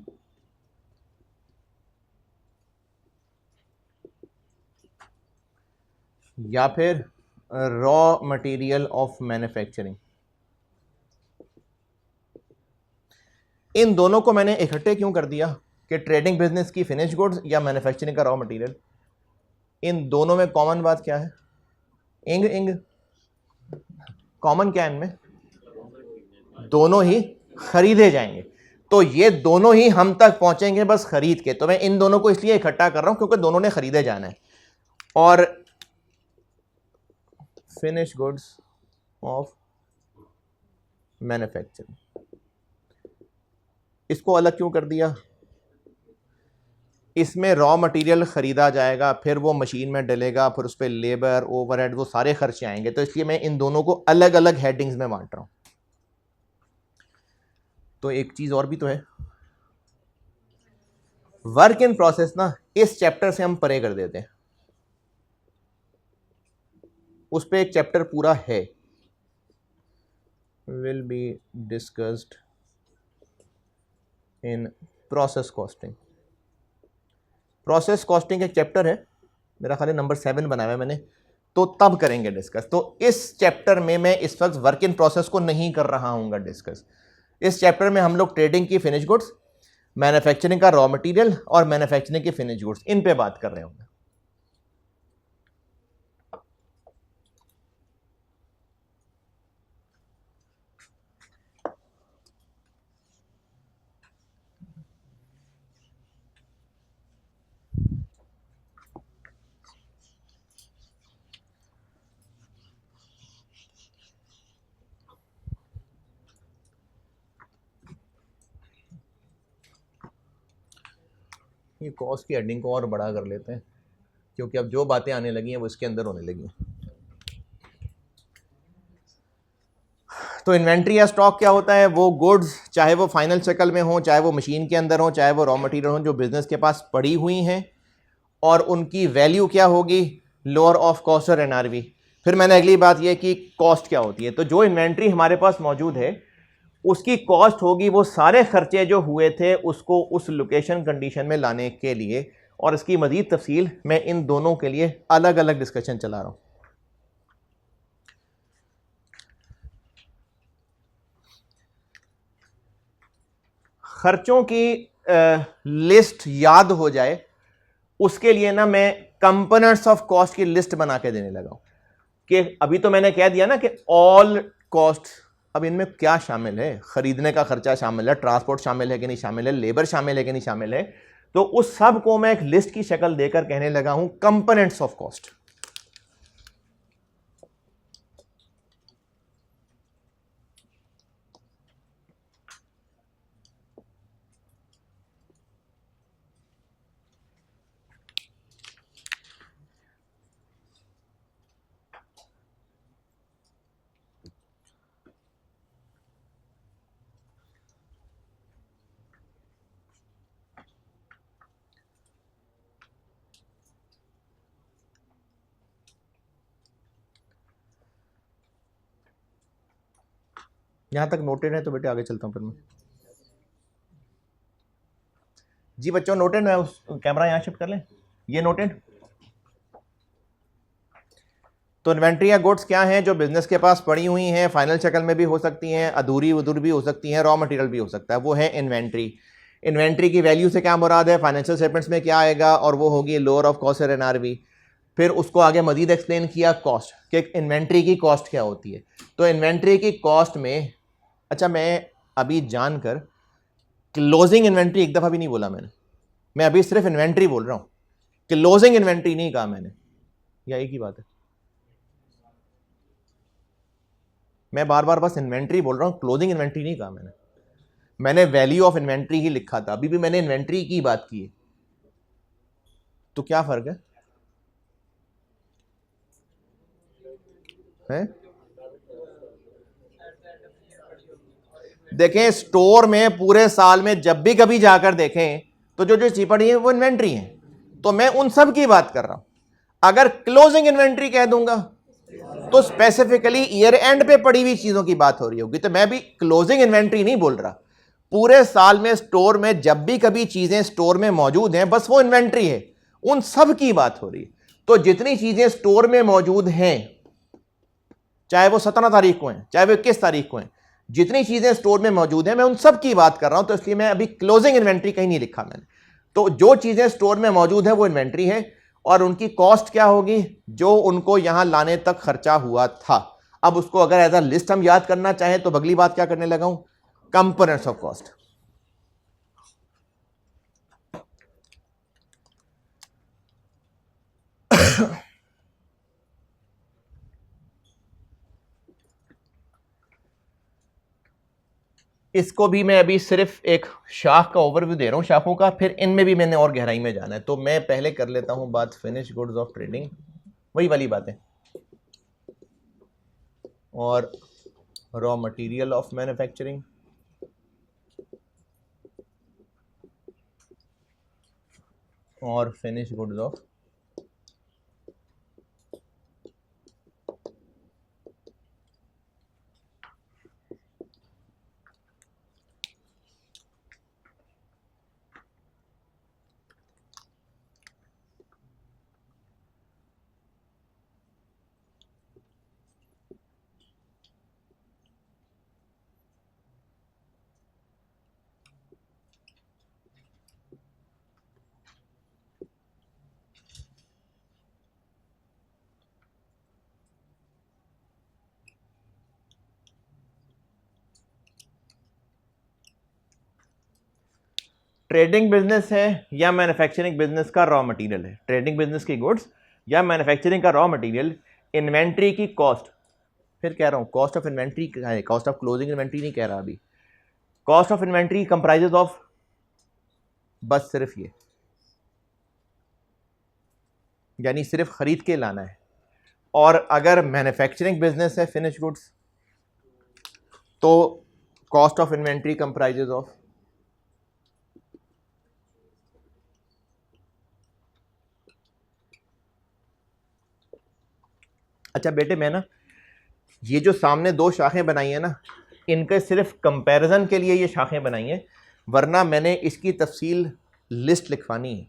या फिर रॉ मटेरियल ऑफ मैन्युफैक्चरिंग। इन दोनों को मैंने इकट्ठे क्यों कर दिया कि ट्रेडिंग बिजनेस की फिनिश गुड्स या मैन्युफैक्चरिंग का रॉ मटेरियल, इन दोनों में कॉमन बात क्या है? इंग इंग कॉमन क्या है इनमें? दोनों ही खरीदे जाएंगे। तो ये दोनों ही हम तक पहुंचेंगे बस खरीद के। तो मैं इन दोनों को इसलिए इकट्ठा कर रहा हूं क्योंकि दोनों ने खरीदे जाना है। और फिनिश गुड्स ऑफ मैन्युफैक्चरिंग, इसको अलग क्यों कर दिया? इसमें रॉ मटेरियल खरीदा जाएगा, फिर वो मशीन में डलेगा, फिर उस पर लेबर, ओवरहेड, वो सारे खर्चे आएंगे। तो इसलिए मैं इन दोनों को अलग अलग हेडिंग्स में बांट रहा हूं। तो एक चीज और भी तो है, वर्क इन प्रोसेस ना इस चैप्टर से हम परे कर देते हैं, उस पर एक चैप्टर पूरा है, will be discussed in process costing. Process costing एक चैप्टर है, मेरा ख्याल है नंबर 7 बनाया है मैंने, तो तब करेंगे डिस्कस। तो इस चैप्टर में मैं इस वक्त वर्क इन प्रोसेस को नहीं कर रहा हूँ डिस्कस। इस चैप्टर में हम लोग ट्रेडिंग की फिनिश गुड्स, मैन्युफैक्चरिंग का रॉ मटेरियल और मैन्युफैक्चरिंग की फिनिश गुड्स, इन पे बात कर रहे होंगे। ये कॉस्ट की हेडिंग को और बड़ा कर लेते हैं, क्योंकि अब जो बातें आने लगी हैं वो इसके अंदर होने लगी हैं। तो इन्वेंट्री या स्टॉक क्या होता है? वो गुड्स, चाहे वो फाइनल शक्ल में हो, चाहे वो मशीन के अंदर हो, चाहे वो रॉ मटेरियल हो, जो बिजनेस के पास पड़ी हुई हैं, और उनकी वैल्यू क्या होगी? लोअर ऑफ कॉस्ट और एनआरवी। फिर मैंने अगली बात यह कि कॉस्ट क्या होती है। तो जो इन्वेंट्री हमारे पास मौजूद है उसकी कॉस्ट होगी वो सारे खर्चे जो हुए थे उसको उस लोकेशन कंडीशन में लाने के लिए, और इसकी मजीद तफसील मैं इन दोनों के लिए अलग अलग डिस्कशन चला रहा हूं। खर्चों की लिस्ट याद हो जाए उसके लिए ना मैं कंपोनेंट्स ऑफ कॉस्ट की लिस्ट बना के देने लगा हूं कि अभी तो मैंने कह दिया ना कि ऑल कॉस्ट, अब इनमें क्या शामिल है? खरीदने का खर्चा शामिल है, ट्रांसपोर्ट शामिल है कि नहीं शामिल है, लेबर शामिल है कि नहीं शामिल है। तो उस सब को मैं एक लिस्ट की शक्ल देकर कहने लगा हूं कंपोनेंट्स ऑफ कॉस्ट। यहां तक नोटेड है तो बेटे आगे चलता हूं फिर मैं। जी बच्चों नोटेड, मैं उस कैमरा यहां शिफ्ट कर लें, ये नोटेड। तो इन्वेंट्री या गुड्स क्या हैं? जो बिजनेस के पास पड़ी हुई हैं, फाइनल शक्ल में भी हो सकती हैं, अधूरी उधूर भी हो सकती हैं, रॉ मटेरियल भी हो सकता है, वो है इन्वेंट्री। इन्वेंट्री की वैल्यू से क्या मुराद है? फाइनेंशियल स्टेटमेंट्स में क्या आएगा? और वो होगी लोअर ऑफ कॉस्ट और एनआरवी। फिर उसको आगे मजीद एक्सप्लेन किया कॉस्ट, कि इन्वेंट्री की कॉस्ट क्या होती है। तो इन्वेंट्री की कॉस्ट में, अच्छा मैं अभी जानकर क्लोजिंग इन्वेंट्री एक दफ़ा भी नहीं बोला मैंने, मैं अभी सिर्फ इन्वेंट्री बोल रहा हूँ, क्लोजिंग इन्वेंट्री नहीं कहा मैंने, या एक ही बात है? मैं बार बार बस इन्वेंट्री बोल रहा हूँ, क्लोजिंग इन्वेंट्री नहीं कहा मैंने। मैंने वैल्यू ऑफ इन्वेंट्री ही लिखा था, अभी भी मैंने इन्वेंट्री की बात की है। तो क्या फर्क है? देखें स्टोर में पूरे साल में जब भी कभी जाकर देखें तो जो जो चीज पड़ी है वो इन्वेंट्री है। तो मैं उन सब की बात कर रहा हूं। अगर क्लोजिंग इन्वेंट्री कह दूंगा तो स्पेसिफिकली ईयर एंड पे पड़ी हुई चीजों की बात हो रही होगी। तो मैं भी क्लोजिंग इन्वेंट्री नहीं बोल रहा, पूरे साल में स्टोर में जब भी कभी चीजें स्टोर में मौजूद हैं बस वो इन्वेंट्री है, उन सब की बात हो रही है। तो जितनी चीजें स्टोर में मौजूद हैं, चाहे वो 17 तारीख को हैं, चाहे वो 21 तारीख को हैं, जितनी चीजें स्टोर में मौजूद हैं मैं उन सब की बात कर रहा हूं। तो इसलिए मैं अभी क्लोजिंग इन्वेंट्री कहीं नहीं लिखा मैंने। तो जो चीजें स्टोर में मौजूद है वो इन्वेंट्री है, और उनकी कॉस्ट क्या होगी? जो उनको यहां लाने तक खर्चा हुआ था। अब उसको अगर एज अ लिस्ट हम याद करना चाहें तो अगली बात क्या करने लगा हूं? Components of cost. इसको भी मैं अभी सिर्फ एक शाख का ओवरव्यू दे रहा हूं शाखों का, फिर इनमें भी मैंने और गहराई में जाना है। तो मैं पहले कर लेता हूं बात फिनिश गुड्स ऑफ ट्रेडिंग, वही वाली बातें, और रॉ मटेरियल ऑफ मैन्युफैक्चरिंग, और finish goods of trading business है या मैन्युफैक्चरिंग बिजनेस का रॉ मटेरियल है, ट्रेडिंग बिजनेस की गुड्स या मैन्युफैक्चरिंग का रॉ मटेरियल, इन्वेंट्री की कॉस्ट, फिर कह रहा हूं कॉस्ट ऑफ इन्वेंट्री है, कॉस्ट ऑफ क्लोजिंग इन्वेंट्री नहीं कह रहा अभी, cost of inventory comprises of बस सिर्फ ये, यानी सिर्फ खरीद के लाना है। और अगर मैन्युफैक्चरिंग बिजनेस है फिनिश गुड्स तो cost of inventory comprises of अच्छा बेटे मैं ना ये जो सामने दो शाखें बनाई है ना इनके सिर्फ कंपैरिजन के लिए ये शाखें बनाई हैं, वरना मैंने इसकी तफसील लिस्ट लिखवानी है,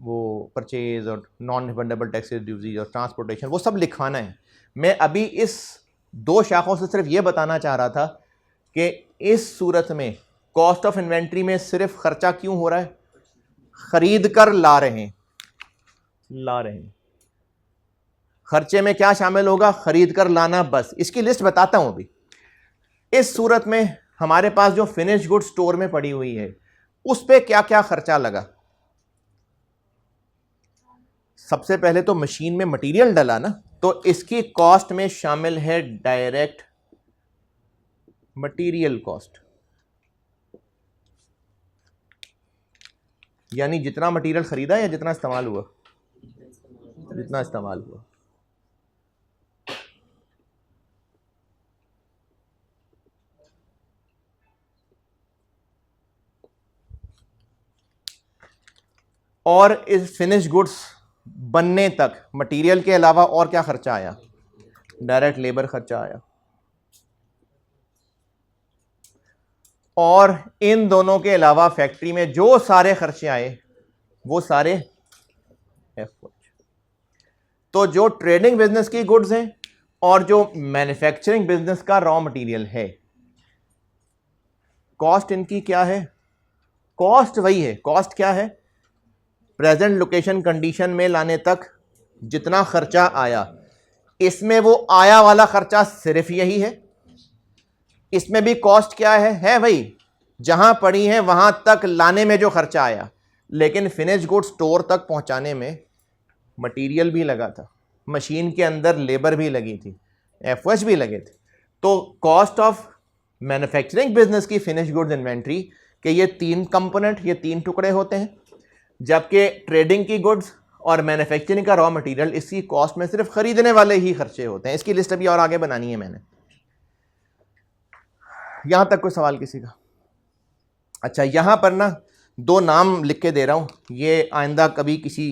वो परचेज और नॉन रिफंडेबल टैक्सेस ड्यूटीज और ट्रांसपोर्टेशन वो सब लिखवाना है। मैं अभी इस दो शाखों से सिर्फ ये बताना चाह रहा था कि इस सूरत में कॉस्ट ऑफ इन्वेंट्री में सिर्फ खर्चा क्यों हो रहा है, खरीद कर ला रहे हैं, खर्चे में क्या शामिल होगा, खरीद कर लाना, बस इसकी लिस्ट बताता हूं अभी। इस सूरत में हमारे पास जो फिनिश गुड स्टोर में पड़ी हुई है उस पे क्या क्या खर्चा लगा। सबसे पहले तो मशीन में मटेरियल डला ना, तो इसकी कॉस्ट में शामिल है डायरेक्ट मटेरियल कॉस्ट, यानी जितना मटेरियल खरीदा या जितना इस्तेमाल हुआ, जितना इस्तेमाल हुआ। और इस फिनिश गुड्स बनने तक मटेरियल के अलावा और क्या खर्चा आया, डायरेक्ट लेबर खर्चा आया। और इन दोनों के अलावा फैक्ट्री में जो सारे खर्चे आए वो सारे एफ। तो जो ट्रेडिंग बिजनेस की गुड्स हैं और जो मैन्युफैक्चरिंग बिजनेस का रॉ मटेरियल है, कॉस्ट इनकी क्या है, कॉस्ट वही है। कॉस्ट क्या है, प्रेजेंट लोकेशन कंडीशन में लाने तक जितना खर्चा आया, इसमें वो आया वाला खर्चा सिर्फ यही है। इसमें भी कॉस्ट क्या है भाई, जहां पड़ी है वहां तक लाने में जो खर्चा आया, लेकिन फिनिश गुड स्टोर तक पहुंचाने में मटेरियल भी लगा था, मशीन के अंदर लेबर भी लगी थी, एफएच भी लगे थे। तो कॉस्ट ऑफ मैन्युफैक्चरिंग बिजनेस की फिनिश गुड्स इन्वेंट्री के ये तीन कंपोनेंट, ये तीन टुकड़े होते हैं, जबकि ट्रेडिंग की गुड्स और मैन्युफैक्चरिंग का रॉ मटेरियल इसकी कॉस्ट में सिर्फ खरीदने वाले ही खर्चे होते हैं। इसकी लिस्ट अभी और आगे बनानी है मैंने। यहां तक कोई सवाल किसी का? अच्छा, यहां पर ना दो नाम लिख के दे रहा हूं, ये आइंदा कभी किसी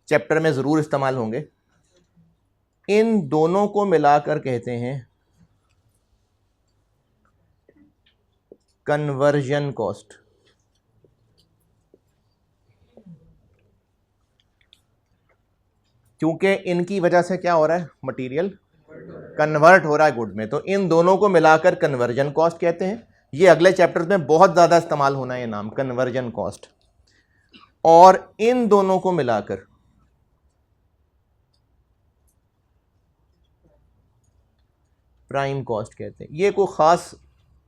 चैप्टर में जरूर इस्तेमाल होंगे। इन दोनों को मिलाकर कहते हैं कन्वर्जन कॉस्ट। क्योंकि इनकी वजह से क्या हो रहा है, मटेरियल कन्वर्ट हो रहा है गुड में, तो इन दोनों को मिलाकर कन्वर्जन कॉस्ट कहते हैं। ये अगले चैप्टर्स में बहुत ज्यादा इस्तेमाल होना है ये नाम, कन्वर्जन कॉस्ट। और इन दोनों को मिलाकर प्राइम कॉस्ट कहते हैं। ये कोई खास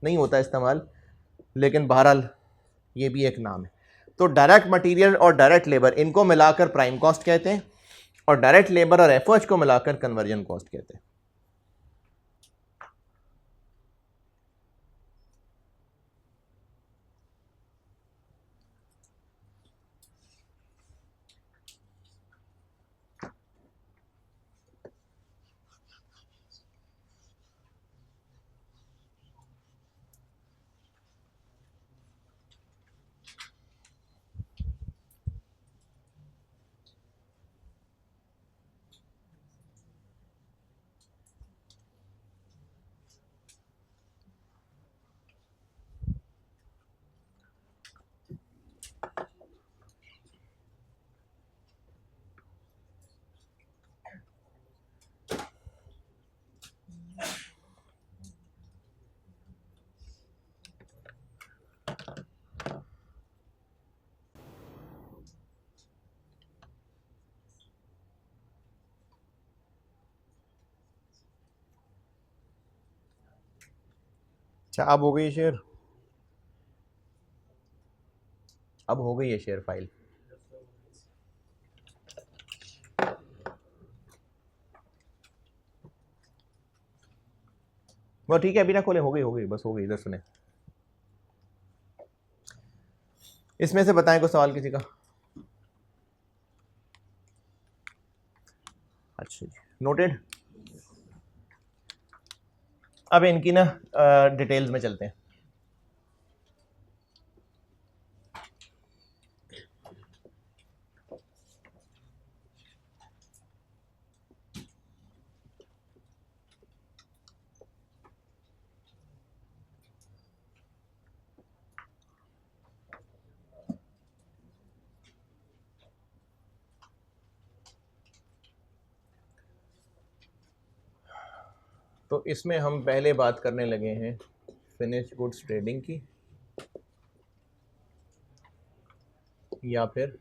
नहीं होता इस्तेमाल, लेकिन बहरहाल ये भी एक नाम है। तो डायरेक्ट मटेरियल और डायरेक्ट लेबर इनको मिलाकर प्राइम कॉस्ट कहते हैं, और डायरेक्ट लेबर और एफओएच को मिलाकर कन्वर्जन कॉस्ट कहते हैं। अच्छा, अब हो गई शेयर। अब हो गई है शेयर फाइल। वो ठीक है, अभी ना खोले, हो गई बस, हो गई। इधर सुने, इसमें से बताएं कोई सवाल किसी का? अच्छा जी, नोटेड। अब इनकी ना डिटेल्स में चलते हैं। तो इसमें हम पहले बात करने लगे हैं फिनिश गुड्स ट्रेडिंग की, या फिर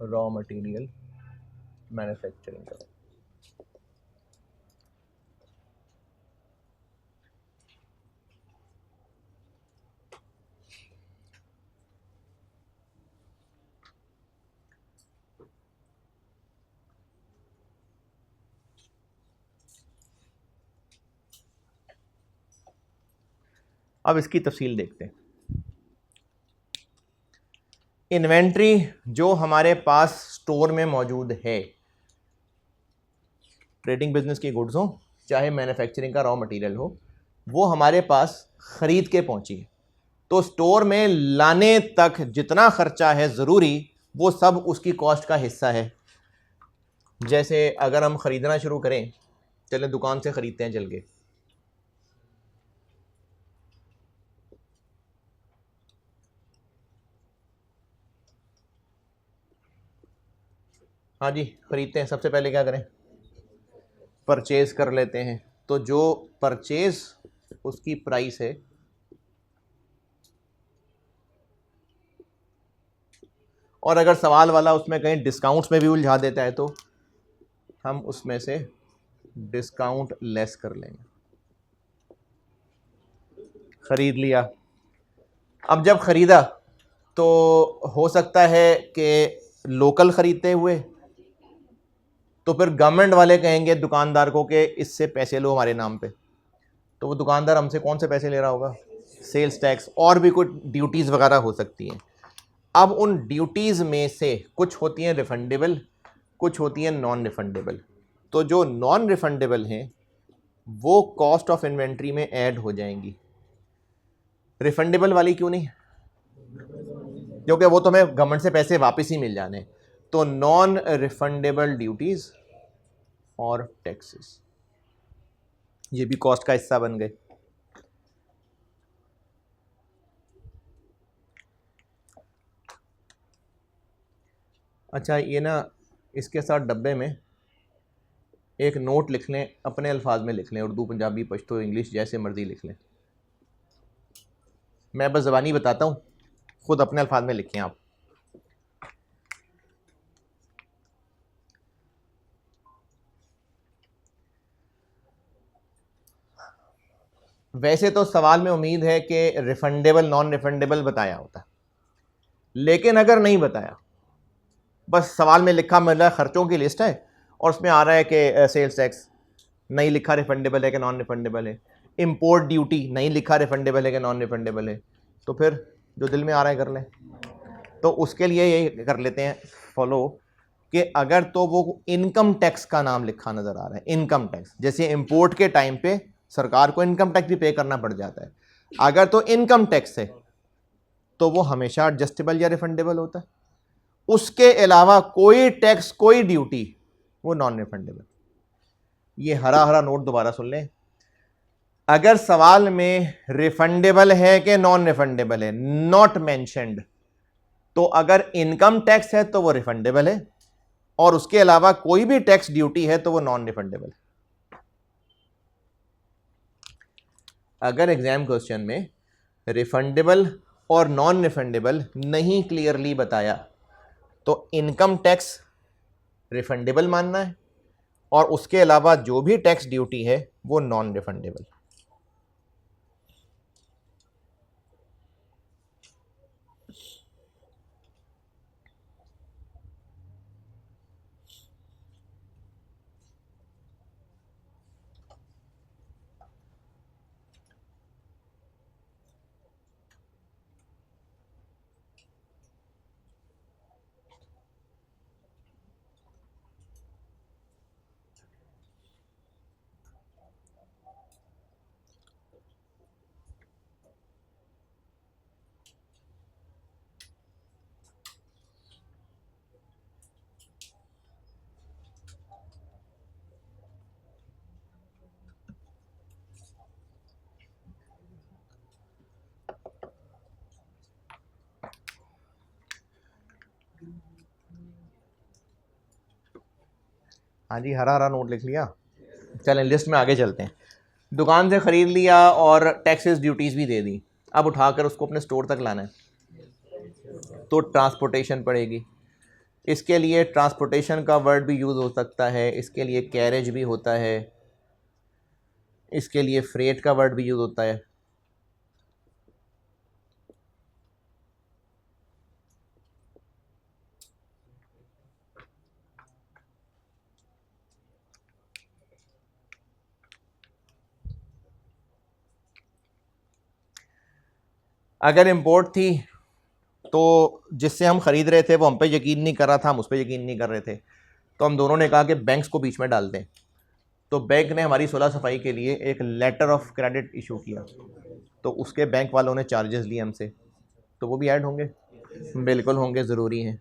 रॉ मटेरियल मैन्युफैक्चरिंग का। अब इसकी तफसील देखते हैं। इन्वेंट्री जो हमारे पास स्टोर में मौजूद है, ट्रेडिंग बिजनेस की गुड्स हो चाहे मैन्युफैक्चरिंग का रॉ मटेरियल हो, वो हमारे पास खरीद के पहुंची है, तो स्टोर में लाने तक जितना खर्चा है ज़रूरी, वो सब उसकी कॉस्ट का हिस्सा है। जैसे अगर हम ख़रीदना शुरू करें, चले दुकान से ख़रीदते हैं चल के, हाँ जी ख़रीदते हैं, सबसे पहले क्या करें, परचेज़ कर लेते हैं। तो जो परचेज़ उसकी प्राइस है, और अगर सवाल वाला उसमें कहीं डिस्काउंट्स में भी उलझा देता है तो हम उसमें से डिस्काउंट लेस कर लेंगे। ख़रीद लिया। अब जब ख़रीदा तो हो सकता है कि लोकल ख़रीदते हुए, तो फिर गवर्नमेंट वाले कहेंगे दुकानदार को कि इससे पैसे लो हमारे नाम पे, तो वो दुकानदार हमसे कौन से पैसे ले रहा होगा, सेल्स टैक्स, और भी कुछ ड्यूटीज़ वगैरह हो सकती हैं। अब उन ड्यूटीज़ में से कुछ होती हैं रिफंडेबल, कुछ होती हैं नॉन रिफंडेबल। तो जो नॉन रिफंडेबल हैं वो कॉस्ट ऑफ इन्वेंट्री में ऐड हो जाएंगी। रिफंडेबल वाली क्यों नहीं? क्योंकि वो तो हमें गवर्नमेंट से पैसे वापस ही मिल जाने। तो नॉन रिफंडेबल ड्यूटीज़ और टैक्सेस, ये भी कॉस्ट का हिस्सा बन गए। अच्छा, ये ना इसके साथ डब्बे में एक नोट लिख लें, अपने अल्फाज में लिख लें, उर्दू पंजाबी पश्तो इंग्लिश जैसे मर्जी लिख लें। मैं बस ज़बानी बताता हूँ, खुद अपने अल्फाज में लिखें आप। वैसे तो सवाल में उम्मीद है कि रिफंडेबल नॉन रिफंडेबल बताया होता, लेकिन अगर नहीं बताया, बस सवाल में लिखा मतलब खर्चों की लिस्ट है और उसमें आ रहा है कि सेल्स टैक्स नहीं लिखा रिफंडेबल है कि नॉन रिफंडेबल है, इंपोर्ट ड्यूटी नहीं लिखा रिफंडेबल है कि नॉन रिफंडेबल है, तो फिर जो दिल में आ रहा है कर लें। तो उसके लिए ये कर लेते हैं फॉलो कि अगर तो वो इनकम टैक्स का नाम लिखा नज़र आ रहा है, इनकम टैक्स, जैसे इंपोर्ट के टाइम पे सरकार को इनकम टैक्स भी पे करना पड़ जाता है, अगर तो इनकम टैक्स है तो वो हमेशा एडजस्टेबल या रिफंडेबल होता है। उसके अलावा कोई टैक्स कोई ड्यूटी वो नॉन रिफंडेबल। ये हरा हरा नोट दोबारा सुन लें, अगर सवाल में रिफंडेबल है कि नॉन रिफंडेबल है नॉट मेंशन्ड, तो अगर इनकम टैक्स है तो वो रिफंडेबल है, और उसके अलावा कोई भी टैक्स ड्यूटी है तो वो नॉन रिफंडेबल है। अगर एग्जाम क्वेश्चन में रिफंडेबल और नॉन रिफंडेबल नहीं क्लियरली बताया तो इनकम टैक्स रिफंडेबल मानना है, और उसके अलावा जो भी टैक्स ड्यूटी है वो नॉन रिफंडेबल। हाँ जी, हरा हरा नोट लिख लिया। चलें लिस्ट में आगे चलते हैं। दुकान से ख़रीद लिया और टैक्सेस ड्यूटीज़ भी दे दी, अब उठाकर उसको अपने स्टोर तक लाना है तो ट्रांसपोर्टेशन पड़ेगी। इसके लिए ट्रांसपोर्टेशन का वर्ड भी यूज़ हो सकता है, इसके लिए कैरेज भी होता है, इसके लिए फ्रेट का वर्ड भी यूज़ होता है। अगर इंपोर्ट थी तो जिससे हम ख़रीद रहे थे वो हम पे यकीन नहीं कर रहा था, हम उस पर यकीन नहीं कर रहे थे, तो हम दोनों ने कहा कि बैंक्स को बीच में डाल दें। तो बैंक ने हमारी सुलह सफाई के लिए एक लेटर ऑफ क्रेडिट इशू किया, तो उसके बैंक वालों ने चार्जेस लिए हमसे, तो वो भी ऐड होंगे, बिल्कुल होंगे, ज़रूरी हैं।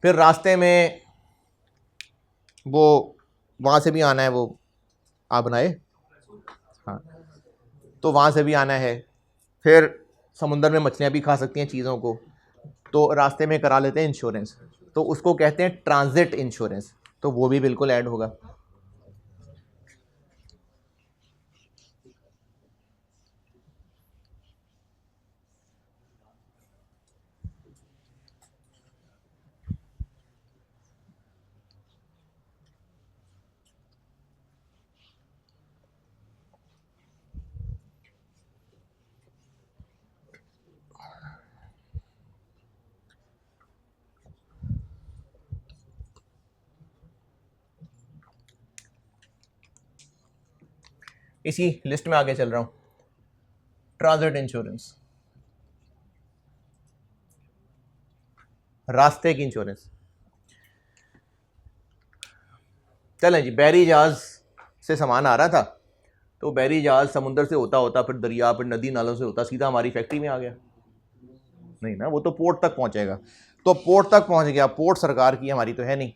फिर रास्ते में वो वहाँ से भी आना है, वो आप बनाए, हाँ, तो वहाँ से भी आना है। फिर समुंदर में मछलियाँ भी खा सकती हैं चीज़ों को, तो रास्ते में करा लेते हैं इंश्योरेंस, तो उसको कहते हैं ट्रांजिट इंश्योरेंस, तो वो भी बिल्कुल ऐड होगा। इसी लिस्ट में आगे चल रहा हूँ। ट्रांजिट इंश्योरेंस, रास्ते की इंश्योरेंस। चलें जी, बहरी जहाज से सामान आ रहा था, तो बहरी जहाज समुंदर से होता होता फिर दरिया, फिर नदी नालों से होता सीधा हमारी फैक्ट्री में आ गया। नहीं ना, वो तो पोर्ट तक पहुंचेगा, तो पोर्ट तक पहुंच गया, पोर्ट सरकार की, हमारी तो है नहीं,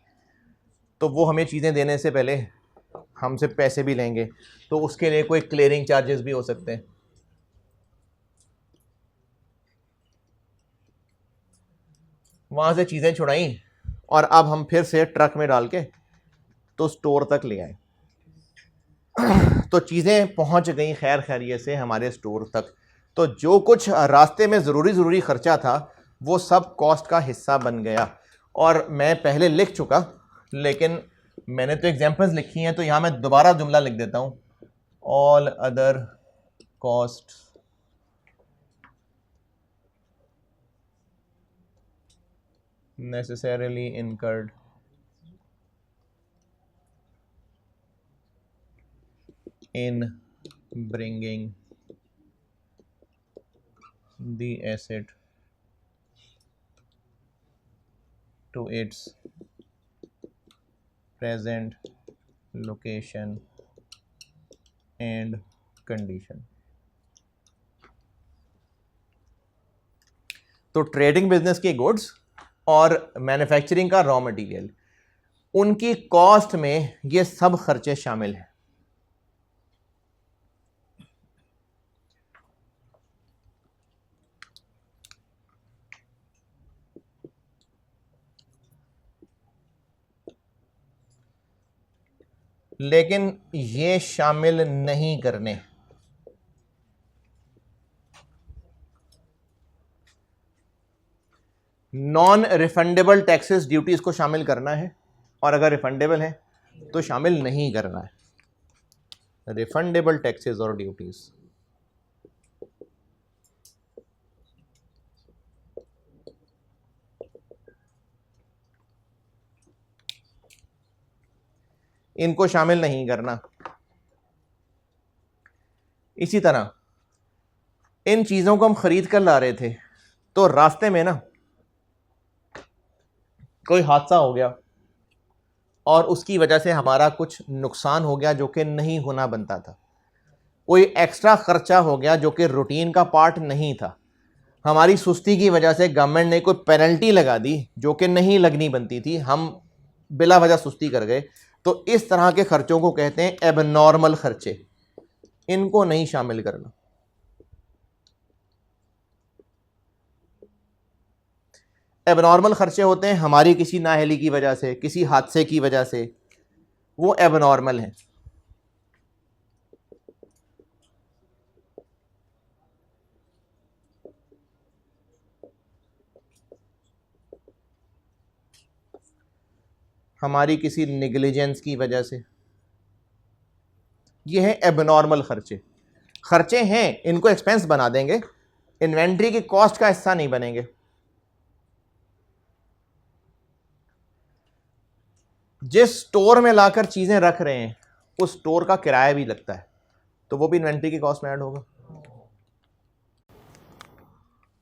तो वो हमें चीज़ें देने से पहले हमसे पैसे भी लेंगे, तो उसके लिए कोई क्लियरिंग चार्जेस भी हो सकते हैं। वहाँ से चीज़ें छुड़ाई और अब हम फिर से ट्रक में डाल के तो स्टोर तक ले आए, तो चीज़ें पहुँच गई खैर खैरियत से हमारे स्टोर तक। तो जो कुछ रास्ते में ज़रूरी ख़र्चा था वो सब कॉस्ट का हिस्सा बन गया। और मैं पहले लिख चुका, लेकिन मैंने तो एग्जांपल्स लिखी हैं, तो यहाँ मैं दोबारा जुमला लिख देता हूँ, all other cost necessarily incurred in bringing the asset to its present location and condition। तो ट्रेडिंग बिजनेस के गुड्स और मैन्युफैक्चरिंग का रॉ मटेरियल, उनकी कॉस्ट में ये सब खर्चे शामिल हैं। लेकिन ये शामिल नहीं करने, नॉन रिफंडेबल टैक्सेस ड्यूटीज को शामिल करना है, और अगर रिफंडेबल है तो शामिल नहीं करना है। रिफंडेबल टैक्सेस और ड्यूटीज, इनको शामिल नहीं करना। इसी तरह इन चीजों को हम खरीद कर ला रहे थे, तो रास्ते में ना कोई हादसा हो गया और उसकी वजह से हमारा कुछ नुकसान हो गया जो कि नहीं होना बनता था, कोई एक्स्ट्रा खर्चा हो गया जो कि रूटीन का पार्ट नहीं था, हमारी सुस्ती की वजह से गवर्नमेंट ने कोई पेनल्टी लगा दी जो कि नहीं लगनी बनती थी, हम बिला वजह सुस्ती कर गए, तो इस तरह के खर्चों को कहते हैं एबनॉर्मल खर्चे, इनको नहीं शामिल करना। एबनॉर्मल खर्चे होते हैं हमारी किसी नाअहली की वजह से, किसी हादसे की वजह से, वो एबनॉर्मल हैं। हमारी किसी नेग्लिजेंस की वजह से, ये है एबनॉर्मल खर्चे। खर्चे हैं, इनको एक्सपेंस बना देंगे, इन्वेंट्री की कॉस्ट का हिस्सा नहीं बनेंगे। जिस स्टोर में लाकर चीजें रख रहे हैं उस स्टोर का किराया भी लगता है, तो वो भी इन्वेंट्री की कॉस्ट में ऐड होगा?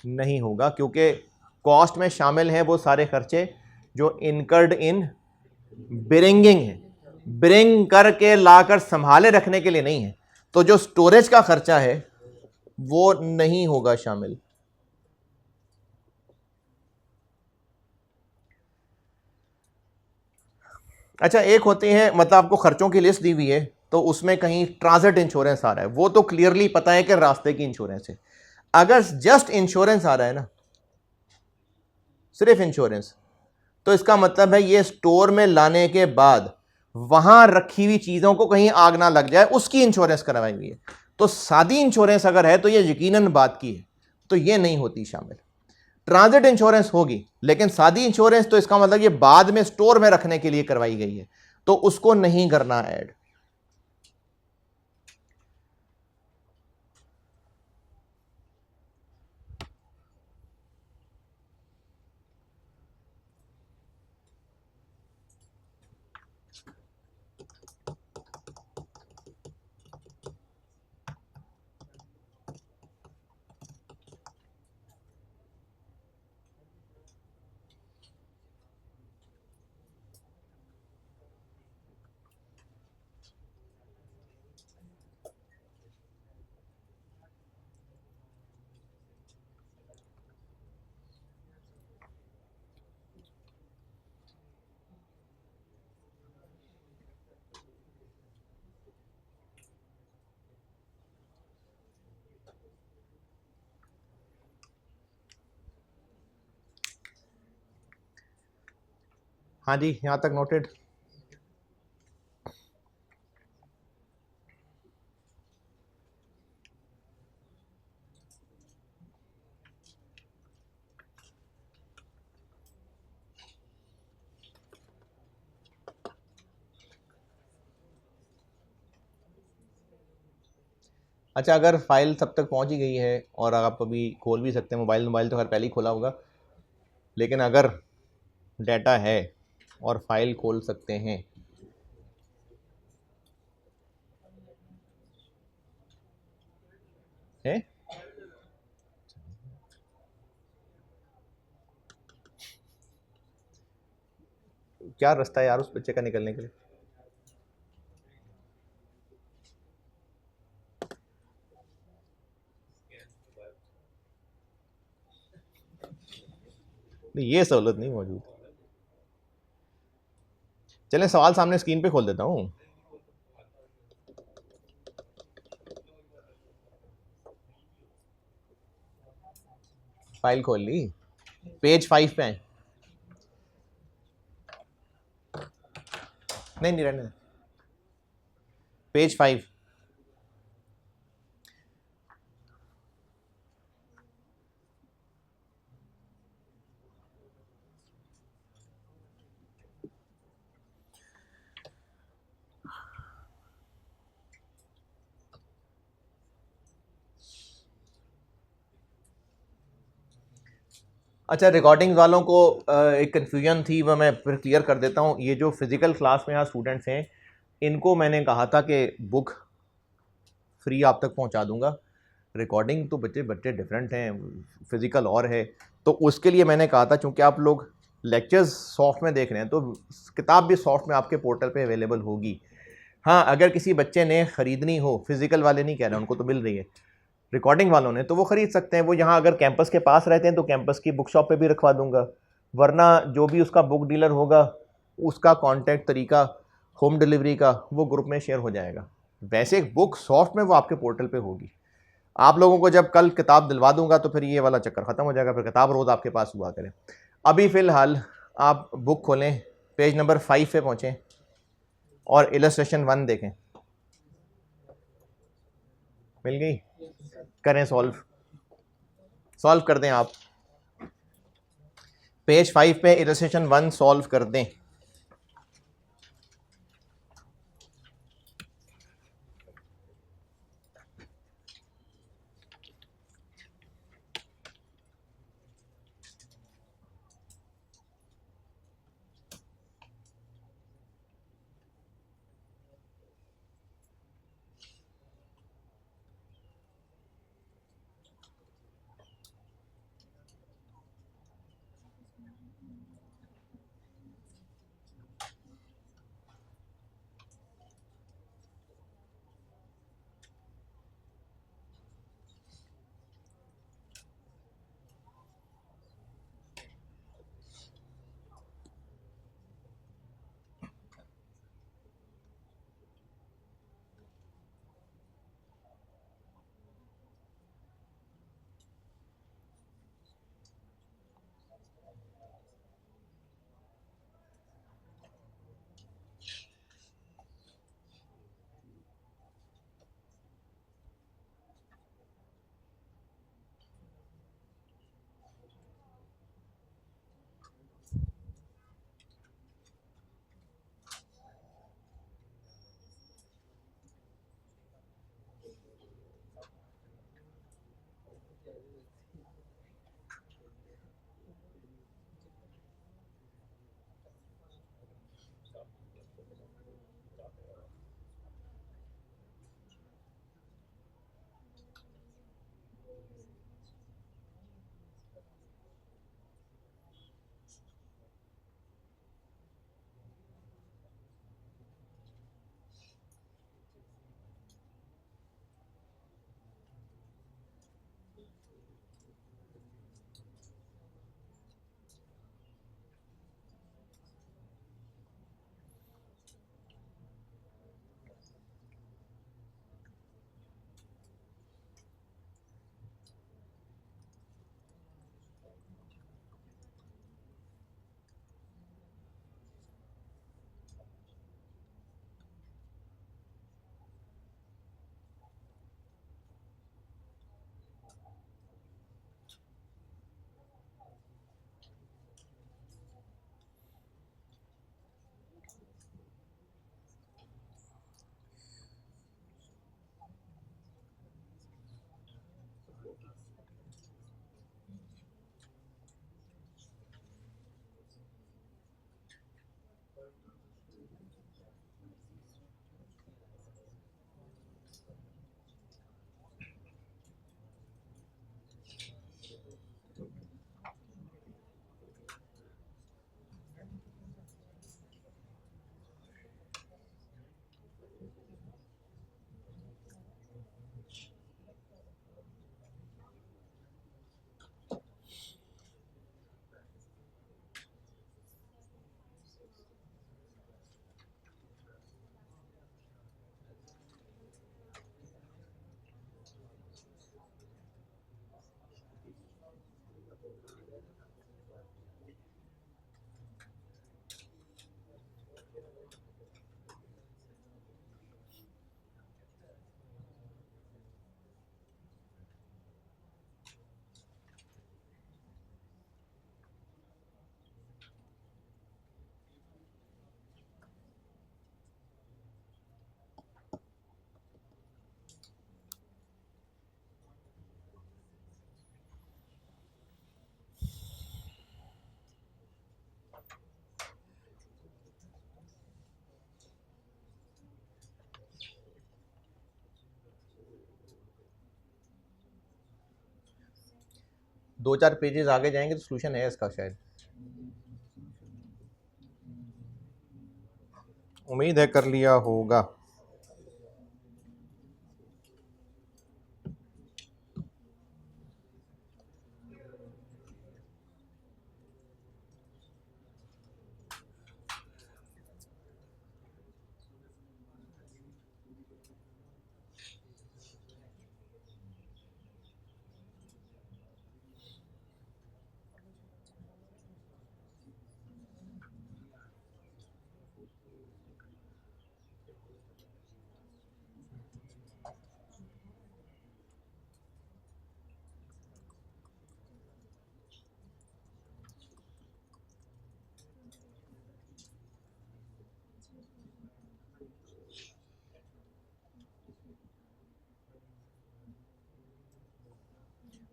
नहीं होगा, क्योंकि कॉस्ट में शामिल हैं वो सारे खर्चे जो इनकर्ड इन ब्रिंगिंग है, ब्रिंग करके लाकर संभाले रखने के लिए नहीं है। तो जो स्टोरेज का खर्चा है वो नहीं होगा शामिल। अच्छा, एक होती है, मतलब आपको खर्चों की लिस्ट दी हुई है तो उसमें कहीं ट्रांजिट इंश्योरेंस आ रहा है, वो तो क्लियरली पता है कि रास्ते की इंश्योरेंस है। अगर जस्ट इंश्योरेंस आ रहा है ना, सिर्फ इंश्योरेंस, तो इसका मतलब है ये स्टोर में लाने के बाद वहां रखी हुई चीजों को कहीं आग ना लग जाए, उसकी इंश्योरेंस करवाई हुई है। तो सादी इंश्योरेंस अगर है तो ये यकीनन बात की है, तो ये नहीं होती शामिल। ट्रांजिट इंश्योरेंस होगी, लेकिन सादी इंश्योरेंस तो इसका मतलब ये बाद में स्टोर में रखने के लिए करवाई गई है, तो उसको नहीं करना ऐड। हाँ जी, यहां तक नोटेड। अच्छा, अगर फाइल सब तक पहुंच ही गई है और आप अभी खोल भी सकते हैं, मोबाइल मोबाइल तो खैर पहले ही खोला होगा, लेकिन अगर डाटा है और फाइल खोल सकते हैं, है? क्या रास्ता है यार उस बच्चे का निकलने के लिए? नहीं, ये सहूलत नहीं मौजूद। चलें, सवाल सामने स्क्रीन पे खोल देता हूँ। फाइल खोल ली, पेज 5 पे आए। नहीं नहीं, रहने, पेज 5। अच्छा, रिकॉर्डिंग वालों को एक कन्फ्यूजन थी, वो मैं फिर क्लियर कर देता हूँ। ये जो फिज़िकल क्लास में यहाँ स्टूडेंट्स हैं, इनको मैंने कहा था कि बुक फ्री आप तक पहुँचा दूँगा। रिकॉर्डिंग तो बच्चे बच्चे डिफरेंट हैं, फिज़िकल और है, तो उसके लिए मैंने कहा था चूँकि आप लोग लेक्चर्स सॉफ्ट में देख रहे हैं तो किताब भी सॉफ्ट में आपके पोर्टल पे अवेलेबल होगी। हाँ, अगर किसी बच्चे ने ख़रीदनी हो, फिज़िकल वाले नहीं कह रहे, उनको तो मिल रही है, रिकॉर्डिंग वालों ने, तो वो ख़रीद सकते हैं। वो यहाँ अगर कैंपस के पास रहते हैं तो कैंपस की बुक शॉप पे भी रखवा दूंगा, वरना जो भी उसका बुक डीलर होगा उसका कॉन्टैक्ट तरीका होम डिलीवरी का वो ग्रुप में शेयर हो जाएगा। वैसे एक बुक सॉफ्ट में वो आपके पोर्टल पे होगी। आप लोगों को जब कल किताब दिलवा दूंगा तो फिर ये वाला चक्कर ख़त्म हो जाएगा, फिर किताब रोज़ आपके पास हुआ करें। अभी फ़िलहाल आप बुक खोलें, पेज नंबर 5 पे पहुँचें और इलस्ट्रेशन 1 देखें। मिल गई? करें सॉल्व, सॉल्व कर दें आप। पेज 5 पे इलस्ट्रेशन 1 सॉल्व कर दें। दो चार पेजेस आगे जाएंगे तो सोल्यूशन है इसका शायद, उम्मीद है कर लिया होगा।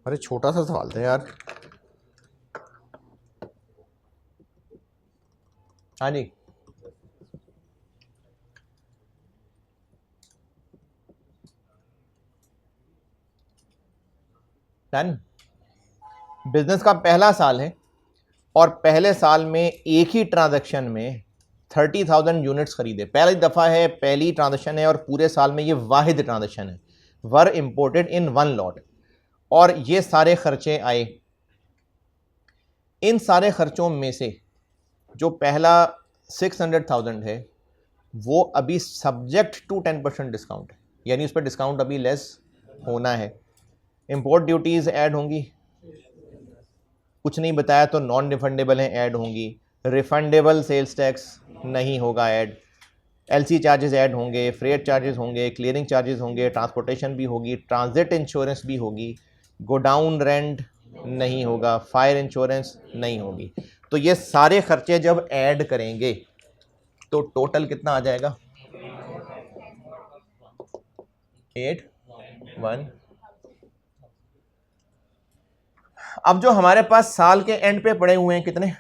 अरे छोटा सा सवाल था यार। हाँ जी, डन। बिजनेस का पहला साल है और पहले साल में एक ही ट्रांजैक्शन में 30,000 यूनिट्स खरीदे। पहली दफ़ा है, पहली ट्रांजैक्शन है और पूरे साल में ये वाहिद ट्रांजैक्शन है। वर इंपोर्टेड इन वन लॉट और ये सारे खर्चे आए। इन सारे खर्चों में से जो पहला 600,000 है वो अभी सब्जेक्ट टू 10% डिस्काउंट है, यानी उस पर डिस्काउंट अभी लेस होना है। इंपोर्ट ड्यूटीज़ ऐड होंगी, कुछ नहीं बताया तो नॉन रिफंडेबल हैं, ऐड होंगी। रिफंडेबल सेल्स टैक्स नहीं होगा ऐड। एलसी चार्जेस ऐड होंगे, फ्रेट चार्जेस होंगे, क्लियरिंग चार्जेस होंगे, ट्रांसपोर्टेशन भी होगी, ट्रांजिट इंश्योरेंस भी होगी, गोडाउन रेंट नहीं होगा, फायर इंश्योरेंस नहीं होगी। तो ये सारे खर्चे जब ऐड करेंगे तो टोटल कितना आ जाएगा? 8,1। अब जो हमारे पास साल के एंड पे पड़े हुए हैं कितने?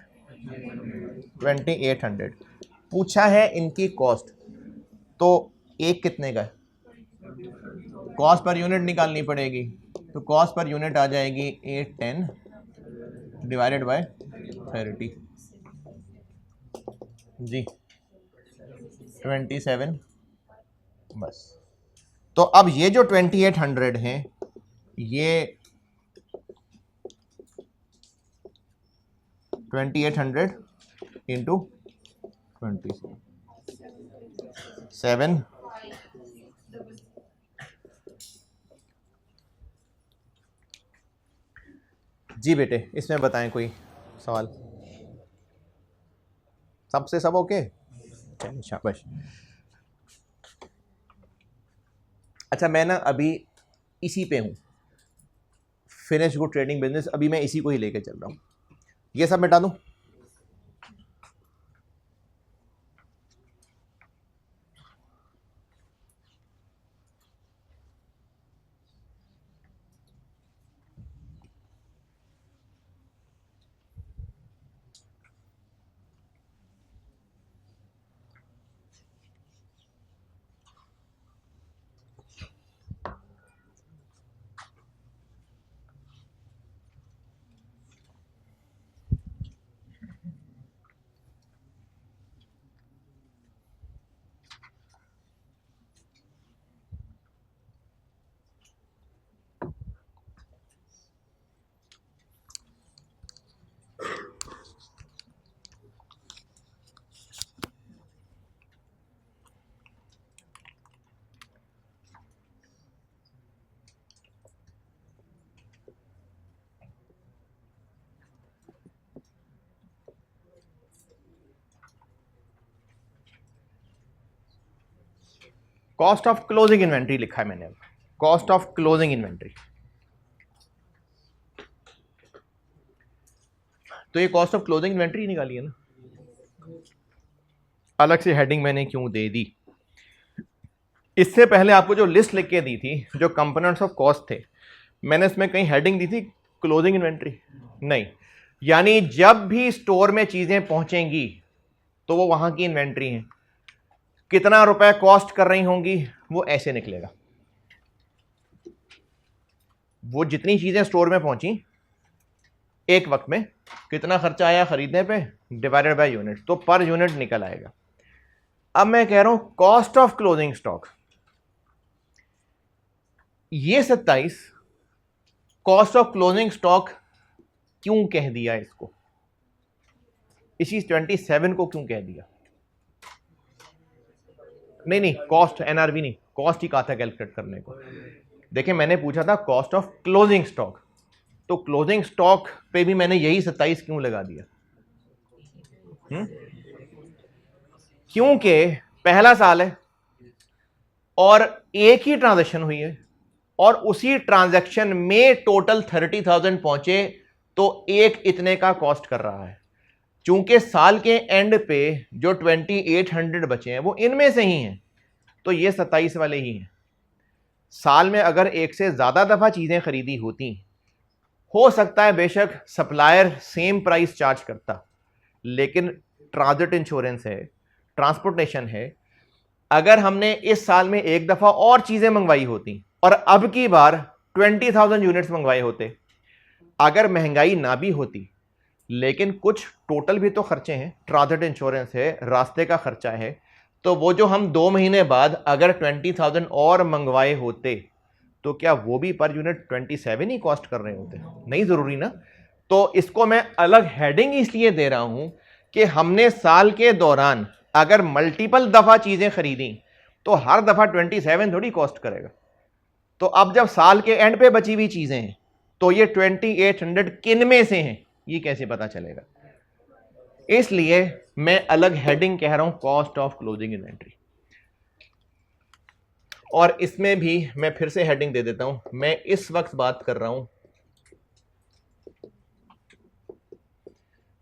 2,800। पूछा है इनकी कॉस्ट, तो एक कितने का है? कॉस्ट पर यूनिट निकालनी पड़ेगी, तो कॉस्ट पर यूनिट आ जाएगी 810 डिवाइडेड बाय 30 जी 27। बस। तो अब ये जो 2,800 हैं ये 2,800 इंटू 27 जी बेटे, इसमें बताएं कोई सवाल? सबसे सब ओके? शाबाश। अच्छा, मैं ना अभी इसी पे हूँ, फिनिश गुड ट्रेडिंग बिजनेस, अभी मैं इसी को ही लेके चल रहा हूँ। ये सब मिटा दूँ? कॉस्ट ऑफ क्लोजिंग इन्वेंट्री लिखा है मैंने, कॉस्ट ऑफ क्लोजिंग इन्वेंट्री। तो ये कॉस्ट ऑफ क्लोजिंग इन्वेंट्री निकाली है ना, अलग से हेडिंग मैंने क्यों दे दी? इससे पहले आपको जो लिस्ट लिख के दी थी, जो कंपोनेंट्स ऑफ कॉस्ट थे, मैंने इसमें कहीं हेडिंग दी थी क्लोजिंग इन्वेंट्री? नहीं। यानी जब भी स्टोर में चीजें पहुंचेंगी तो वो वहां की इन्वेंट्री है, कितना रुपए कॉस्ट कर रही होंगी वो ऐसे निकलेगा। वो जितनी चीजें स्टोर में पहुंची एक वक्त में, कितना खर्चा आया खरीदने पे डिवाइडेड बाय यूनिट, तो पर यूनिट निकल आएगा। अब मैं कह रहा हूं कॉस्ट ऑफ क्लोजिंग स्टॉक, ये 27 कॉस्ट ऑफ क्लोजिंग स्टॉक क्यों कह दिया इसको? इसी 27 को क्यों कह दिया? नहीं, कॉस्ट एनआरवी नहीं, कॉस्ट ही कहा था कैलकुलेट करने को। देखिए, मैंने पूछा था कॉस्ट ऑफ क्लोजिंग स्टॉक, तो क्लोजिंग स्टॉक पे भी मैंने यही 27 क्यों लगा दिया? क्योंकि पहला साल है और एक ही ट्रांजैक्शन हुई है और उसी ट्रांजैक्शन में टोटल 30,000 पहुंचे, तो एक इतने का कॉस्ट कर रहा है। चूंकि साल के एंड पे जो 2,800 बचे हैं वो इनमें से ही हैं, तो ये 27 वाले ही हैं। साल में अगर एक से ज्यादा दफा चीजें खरीदी होती हो सकता है बेशक सप्लायर सेम प्राइस चार्ज करता, लेकिन ट्रांजिट इंश्योरेंस है, ट्रांसपोर्टेशन है। अगर हमने इस साल में एक दफा और चीजें मंगवाई होती और अब की बार 20,000 यूनिट्स मंगवाए होते, अगर महंगाई ना भी होती, लेकिन कुछ टोटल भी तो खर्चे हैं, ट्रांजिट इंश्योरेंस है, रास्ते का खर्चा है, तो वो जो हम 2 महीने बाद अगर 20,000 और मंगवाए होते, तो क्या वो भी पर यूनिट 27 ही कॉस्ट कर रहे होते? नहीं जरूरी ना। तो इसको मैं अलग हेडिंग इसलिए दे रहा हूं कि हमने साल के दौरान अगर मल्टीपल दफा चीजें खरीदी तो हर दफा 27 थोड़ी कॉस्ट करेगा। तो अब जब साल के एंड पे बची हुई चीजें हैं, तो ये 2800 किन में से हैं ये कैसे पता चलेगा? इसलिए मैं अलग हेडिंग कह रहा हूं, कॉस्ट ऑफ क्लोजिंग इन्वेंट्री। और इसमें भी मैं फिर से हेडिंग दे देता हूं, मैं इस वक्त बात कर रहा हूं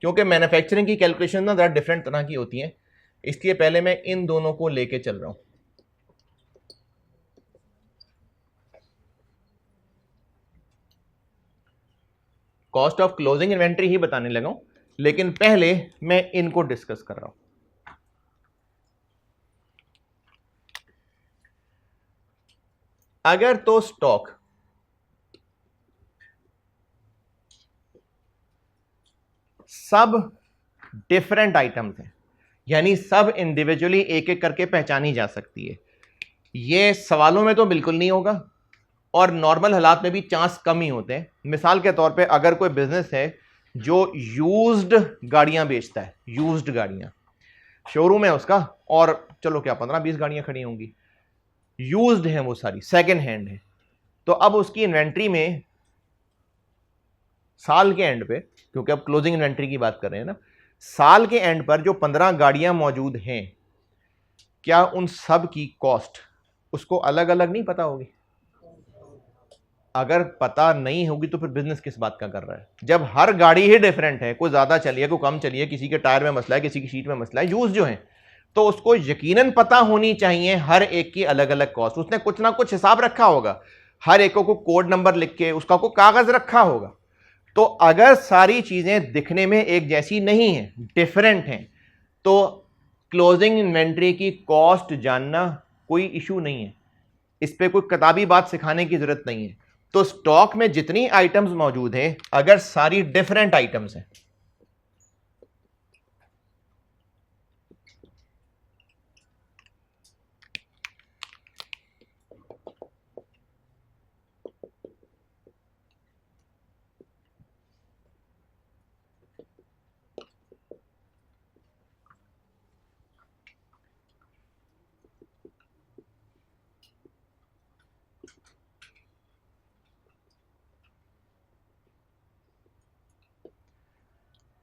क्योंकि मैन्युफैक्चरिंग की कैलकुलेशन ना जरा डिफरेंट तरह की होती है, इसलिए पहले मैं इन दोनों को लेके चल रहा हूं। कॉस्ट ऑफ क्लोजिंग इन्वेंट्री ही बताने लगा हूं, लेकिन पहले मैं इनको डिस्कस कर रहा हूं। अगर तो स्टॉक सब डिफरेंट आइटम्स हैं, यानी सब इंडिविजुअली एक एक करके पहचानी जा सकती है, ये सवालों में तो बिल्कुल नहीं होगा और नॉर्मल हालात में भी चांस कम ही होते हैं। मिसाल के तौर पे अगर कोई बिजनेस है जो यूज्ड गाड़ियां बेचता है, यूज्ड गाड़ियां, शोरूम है उसका और चलो क्या 15-20 गाड़ियां खड़ी होंगी, यूज्ड हैं वो सारी, सेकेंड हैंड है, तो अब उसकी इन्वेंट्री में साल के एंड पे, क्योंकि अब क्लोजिंग इन्वेंट्री की बात कर रहे हैं ना, साल के एंड पर जो 15 गाड़ियां मौजूद हैं, क्या उन सब की कॉस्ट उसको अलग अलग नहीं पता होगी? अगर पता नहीं होगी तो फिर बिजनेस किस बात का कर रहा है? जब हर गाड़ी ही डिफरेंट है, कोई ज्यादा चली है, कोई कम चली है, किसी के टायर में मसला है, किसी की सीट में मसला है, यूज जो है, तो उसको यकीनन पता होनी चाहिए हर एक की अलग अलग कॉस्ट। उसने कुछ ना कुछ हिसाब रखा होगा, हर एक को कोड नंबर लिख के उसका कोई कागज रखा होगा। तो अगर सारी चीजें दिखने में एक जैसी नहीं है, डिफरेंट हैं, तो क्लोजिंग इन्वेंट्री की कॉस्ट जानना कोई इशू नहीं है, इस पे कोई किताबी बात सिखाने की जरूरत नहीं है। तो स्टॉक में जितनी आइटम्स मौजूद हैं, अगर सारी डिफरेंट आइटम्स हैं,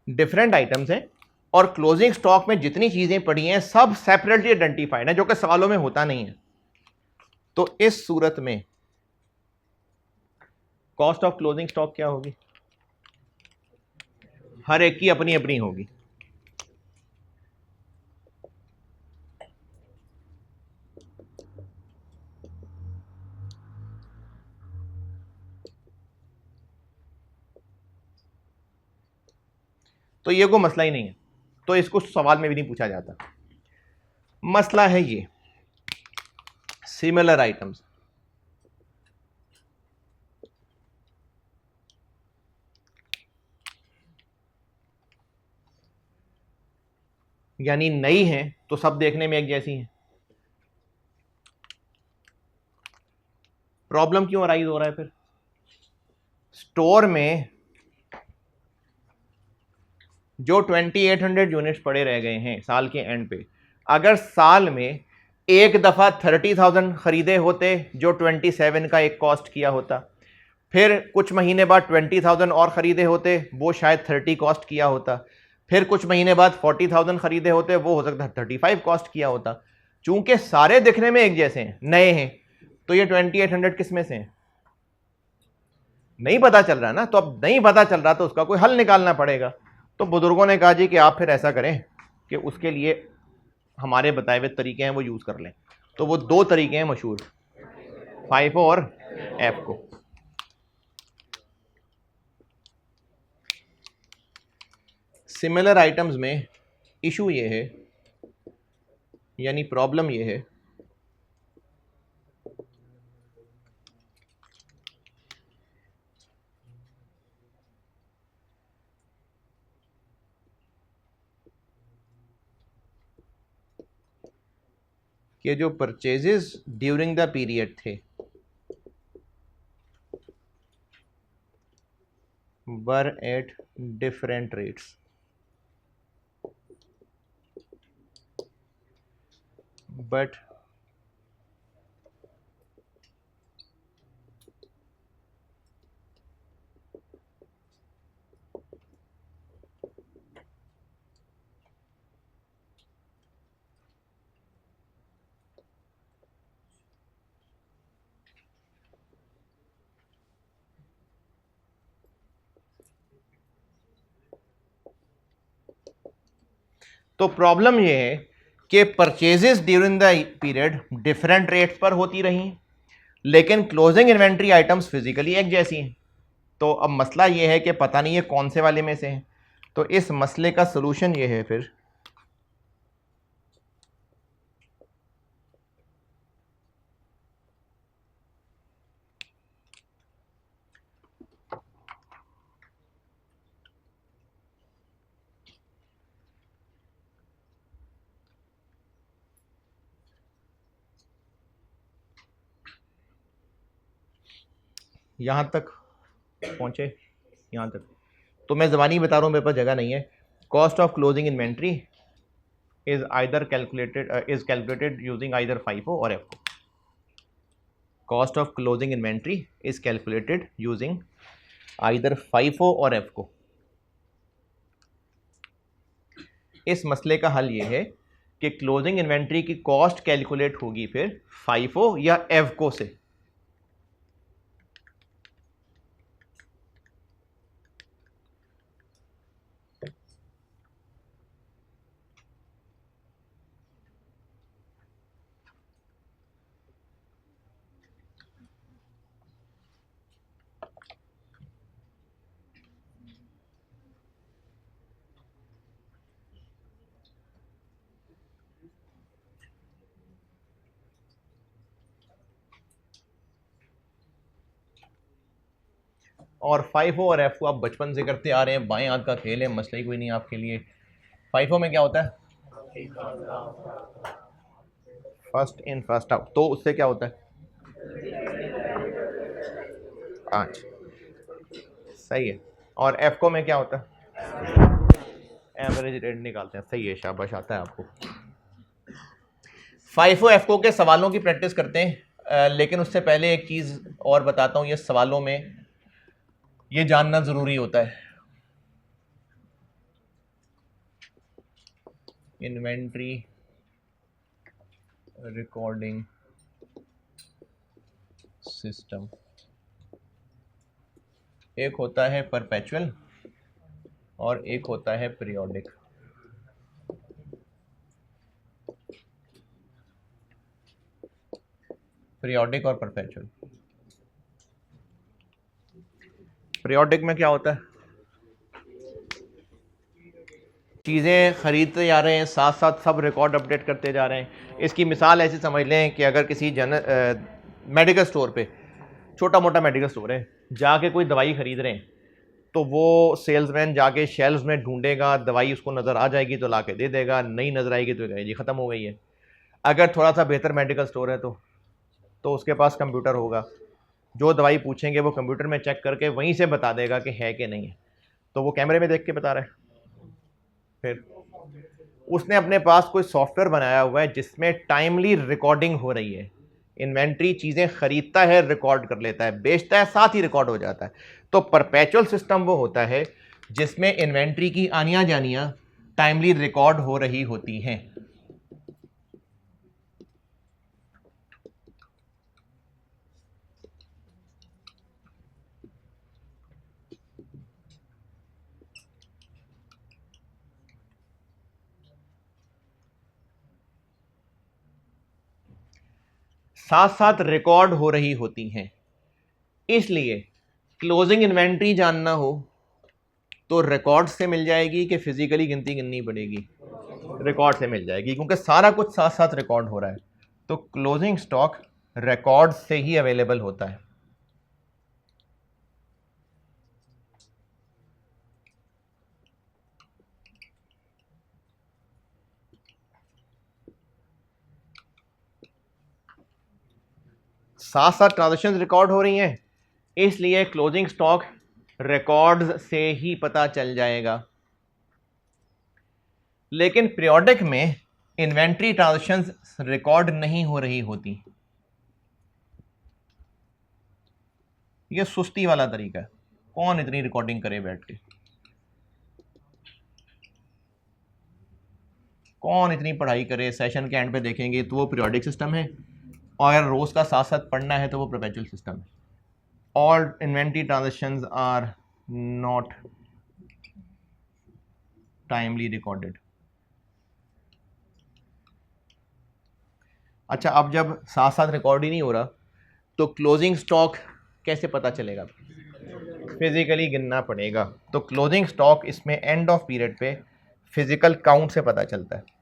डिफरेंट आइटम्स हैं और क्लोजिंग स्टॉक में जितनी चीजें पड़ी हैं सब सेपरेटली आइडेंटिफाइड है, जो कि सवालों में होता नहीं है। तो इस सूरत में कॉस्ट ऑफ क्लोजिंग स्टॉक क्या होगी? हर एक की अपनी अपनी होगी। तो ये कोई मसला ही नहीं है, तो इसको सवाल में भी नहीं पूछा जाता। मसला है ये सिमिलर आइटम्स, यानी नई हैं तो सब देखने में एक जैसी हैं। प्रॉब्लम क्यों अराइज हो रहा है? फिर स्टोर में जो 2800 यूनिट्स पड़े रह गए हैं साल के एंड पे, अगर साल में एक दफा 30,000 खरीदे होते जो 27 का एक कॉस्ट किया होता, फिर कुछ महीने बाद 20,000 और खरीदे होते, वो शायद 30 कॉस्ट किया होता, फिर कुछ महीने बाद 40,000 खरीदे होते, वो हो सकता है 35 कॉस्ट किया होता। चूंकि सारे दिखने में एक जैसे हैं, नए हैं, तो ये 2800 किस में से हैं? नहीं पता चल रहा ना। तो अब नहीं पता चल रहा तो उसका कोई हल निकालना पड़ेगा। तो बुजुर्गों ने कहा जी कि आप फिर ऐसा करें कि उसके लिए हमारे बताए हुए तरीके हैं वो यूज कर लें। तो वो दो तरीके हैं मशहूर, FIFO और एफको। सिमिलर आइटम्स में इशू ये है, यानी प्रॉब्लम ये है कि जो परचेजेस ड्यूरिंग द पीरियड थे were at different rates, but तो प्रॉब्लम ये है कि purchases during the period different rates पर होती रही, लेकिन क्लोजिंग इन्वेंट्री आइटम्स फिजिकली एक जैसी हैं। तो अब मसला ये है कि पता नहीं है कौन से वाले में से हैं। तो इस मसले का सलूशन ये है फिर यहां तक पहुंचे, यहां तक तो मैं ज़बानी बता रहा हूं, मेरे पास जगह नहीं है। Cost of closing inventory is calculated using either FIFO और FCO। Cost of closing inventory is calculated using either FIFO और FCO। इस मसले का हल ये है कि क्लोजिंग इन्वेंट्री की कॉस्ट कैलकुलेट होगी फिर FIFO या FCO से। और FIFO और FCO आप बचपन से करते आ रहे हैं, बाएं हाथ का खेल है, मसला ही कोई नहीं आपके लिए। FIFO में क्या होता है? First in first out. तो उससे क्या होता है? 5। सही है। और FCO में क्या होता है? एवरेज रेट निकालते हैं। सही है, शाबाश, आता है आपको। FIFO FCO के सवालों की प्रैक्टिस करते हैं, लेकिन उससे पहले एक चीज़ और बताता हूँ। ये सवालों में ये जानना ज़रूरी होता है, इन्वेंट्री रिकॉर्डिंग सिस्टम एक होता है परपेचुअल और एक होता है पीरियोडिक। पीरियोडिक और परपेचुअल। पीरियोडिक में क्या होता है? चीज़ें खरीदते जा रहे हैं, साथ साथ सब रिकॉर्ड अपडेट करते जा रहे हैं। इसकी मिसाल ऐसे समझ लें कि अगर किसी मेडिकल स्टोर पे, छोटा मोटा मेडिकल स्टोर है, जाके कोई दवाई खरीद रहे हैं, तो वो सेल्समैन जाके शेल्फ्स में ढूंढेगा, दवाई उसको नज़र आ जाएगी तो ला के दे देगा, नहीं नज़र आएगी तो जी ख़त्म हो गई है। अगर थोड़ा सा बेहतर मेडिकल स्टोर है तो उसके पास कंप्यूटर होगा, जो दवाई पूछेंगे वो कंप्यूटर में चेक करके वहीं से बता देगा कि है कि नहीं है। तो वो कैमरे में देख के बता रहा है। फिर उसने अपने पास कोई सॉफ्टवेयर बनाया हुआ है जिसमें टाइमली रिकॉर्डिंग हो रही है। इन्वेंट्री चीज़ें खरीदता है, रिकॉर्ड कर लेता है, बेचता है, साथ ही रिकॉर्ड हो जाता है। तो परपेचुअल सिस्टम वो होता है जिसमें इन्वेंट्री की आनियाँ जानियाँ टाइमली रिकॉर्ड हो रही होती हैं। साथ साथ रिकॉर्ड हो रही होती हैं। इसलिए क्लोजिंग इन्वेंट्री जानना हो तो रिकॉर्ड से मिल जाएगी कि फिजिकली गिनती गिननी पड़ेगी? रिकॉर्ड से मिल जाएगी, क्योंकि सारा कुछ साथ साथ रिकॉर्ड हो रहा है। तो क्लोजिंग स्टॉक रिकॉर्ड से ही अवेलेबल होता है। साथ साथ ट्रांजेक्शन रिकॉर्ड हो रही हैं, इसलिए क्लोजिंग स्टॉक रिकॉर्ड्स से ही पता चल जाएगा। लेकिन पीरियोडिक में इन्वेंट्री ट्रांजेक्शंस रिकॉर्ड नहीं हो रही होती। ये सुस्ती वाला तरीका है, कौन इतनी रिकॉर्डिंग करे बैठ के, कौन इतनी पढ़ाई करे, सेशन के एंड पे देखेंगे तो वो पीरियोडिक सिस्टम है, और अगर रोज का साथ साथ पढ़ना है तो वो परपेचुअल सिस्टम है। All inventory transactions are not timely recorded. अच्छा, अब जब साथ साथ रिकॉर्ड ही नहीं हो रहा तो क्लोजिंग स्टॉक कैसे पता चलेगा? फिजिकली गिनना पड़ेगा। तो क्लोजिंग स्टॉक इसमें एंड ऑफ पीरियड पे फिजिकल काउंट से पता चलता है।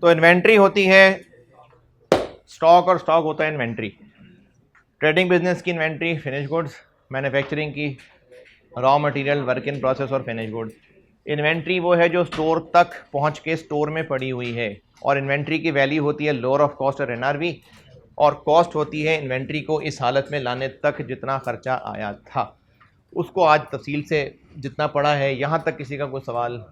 तो इन्वेंट्री होती है स्टॉक और स्टॉक होता है इन्वेंट्री। ट्रेडिंग बिजनेस की इन्वेंट्री फिनिश गुड्स, मैन्युफैक्चरिंग की raw material, work in process और फिनिश गुड्स। इन्वेंट्री वो है जो स्टोर तक पहुंच के स्टोर में पड़ी हुई है, और इन्वेंट्री की वैल्यू होती है लोअर ऑफ कॉस्ट और एनआरवी, और कॉस्ट होती है इन्वेंट्री को इस हालत में लाने तक जितना खर्चा आया था। उसको आज तफसील से जितना पढ़ा है, यहाँ तक किसी का कोई सवाल?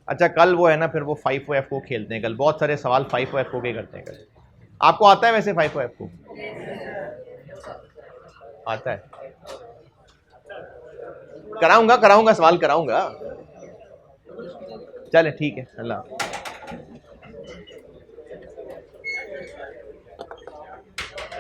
अच्छा, कल वो है ना, फिर वो 5OF को खेलते हैं, कल बहुत सारे सवाल 5OF को के करते हैं कल। आपको आता है वैसे 5OF को? आता है? कराऊंगा सवाल कराऊंगा। चले ठीक है, अल्लाह।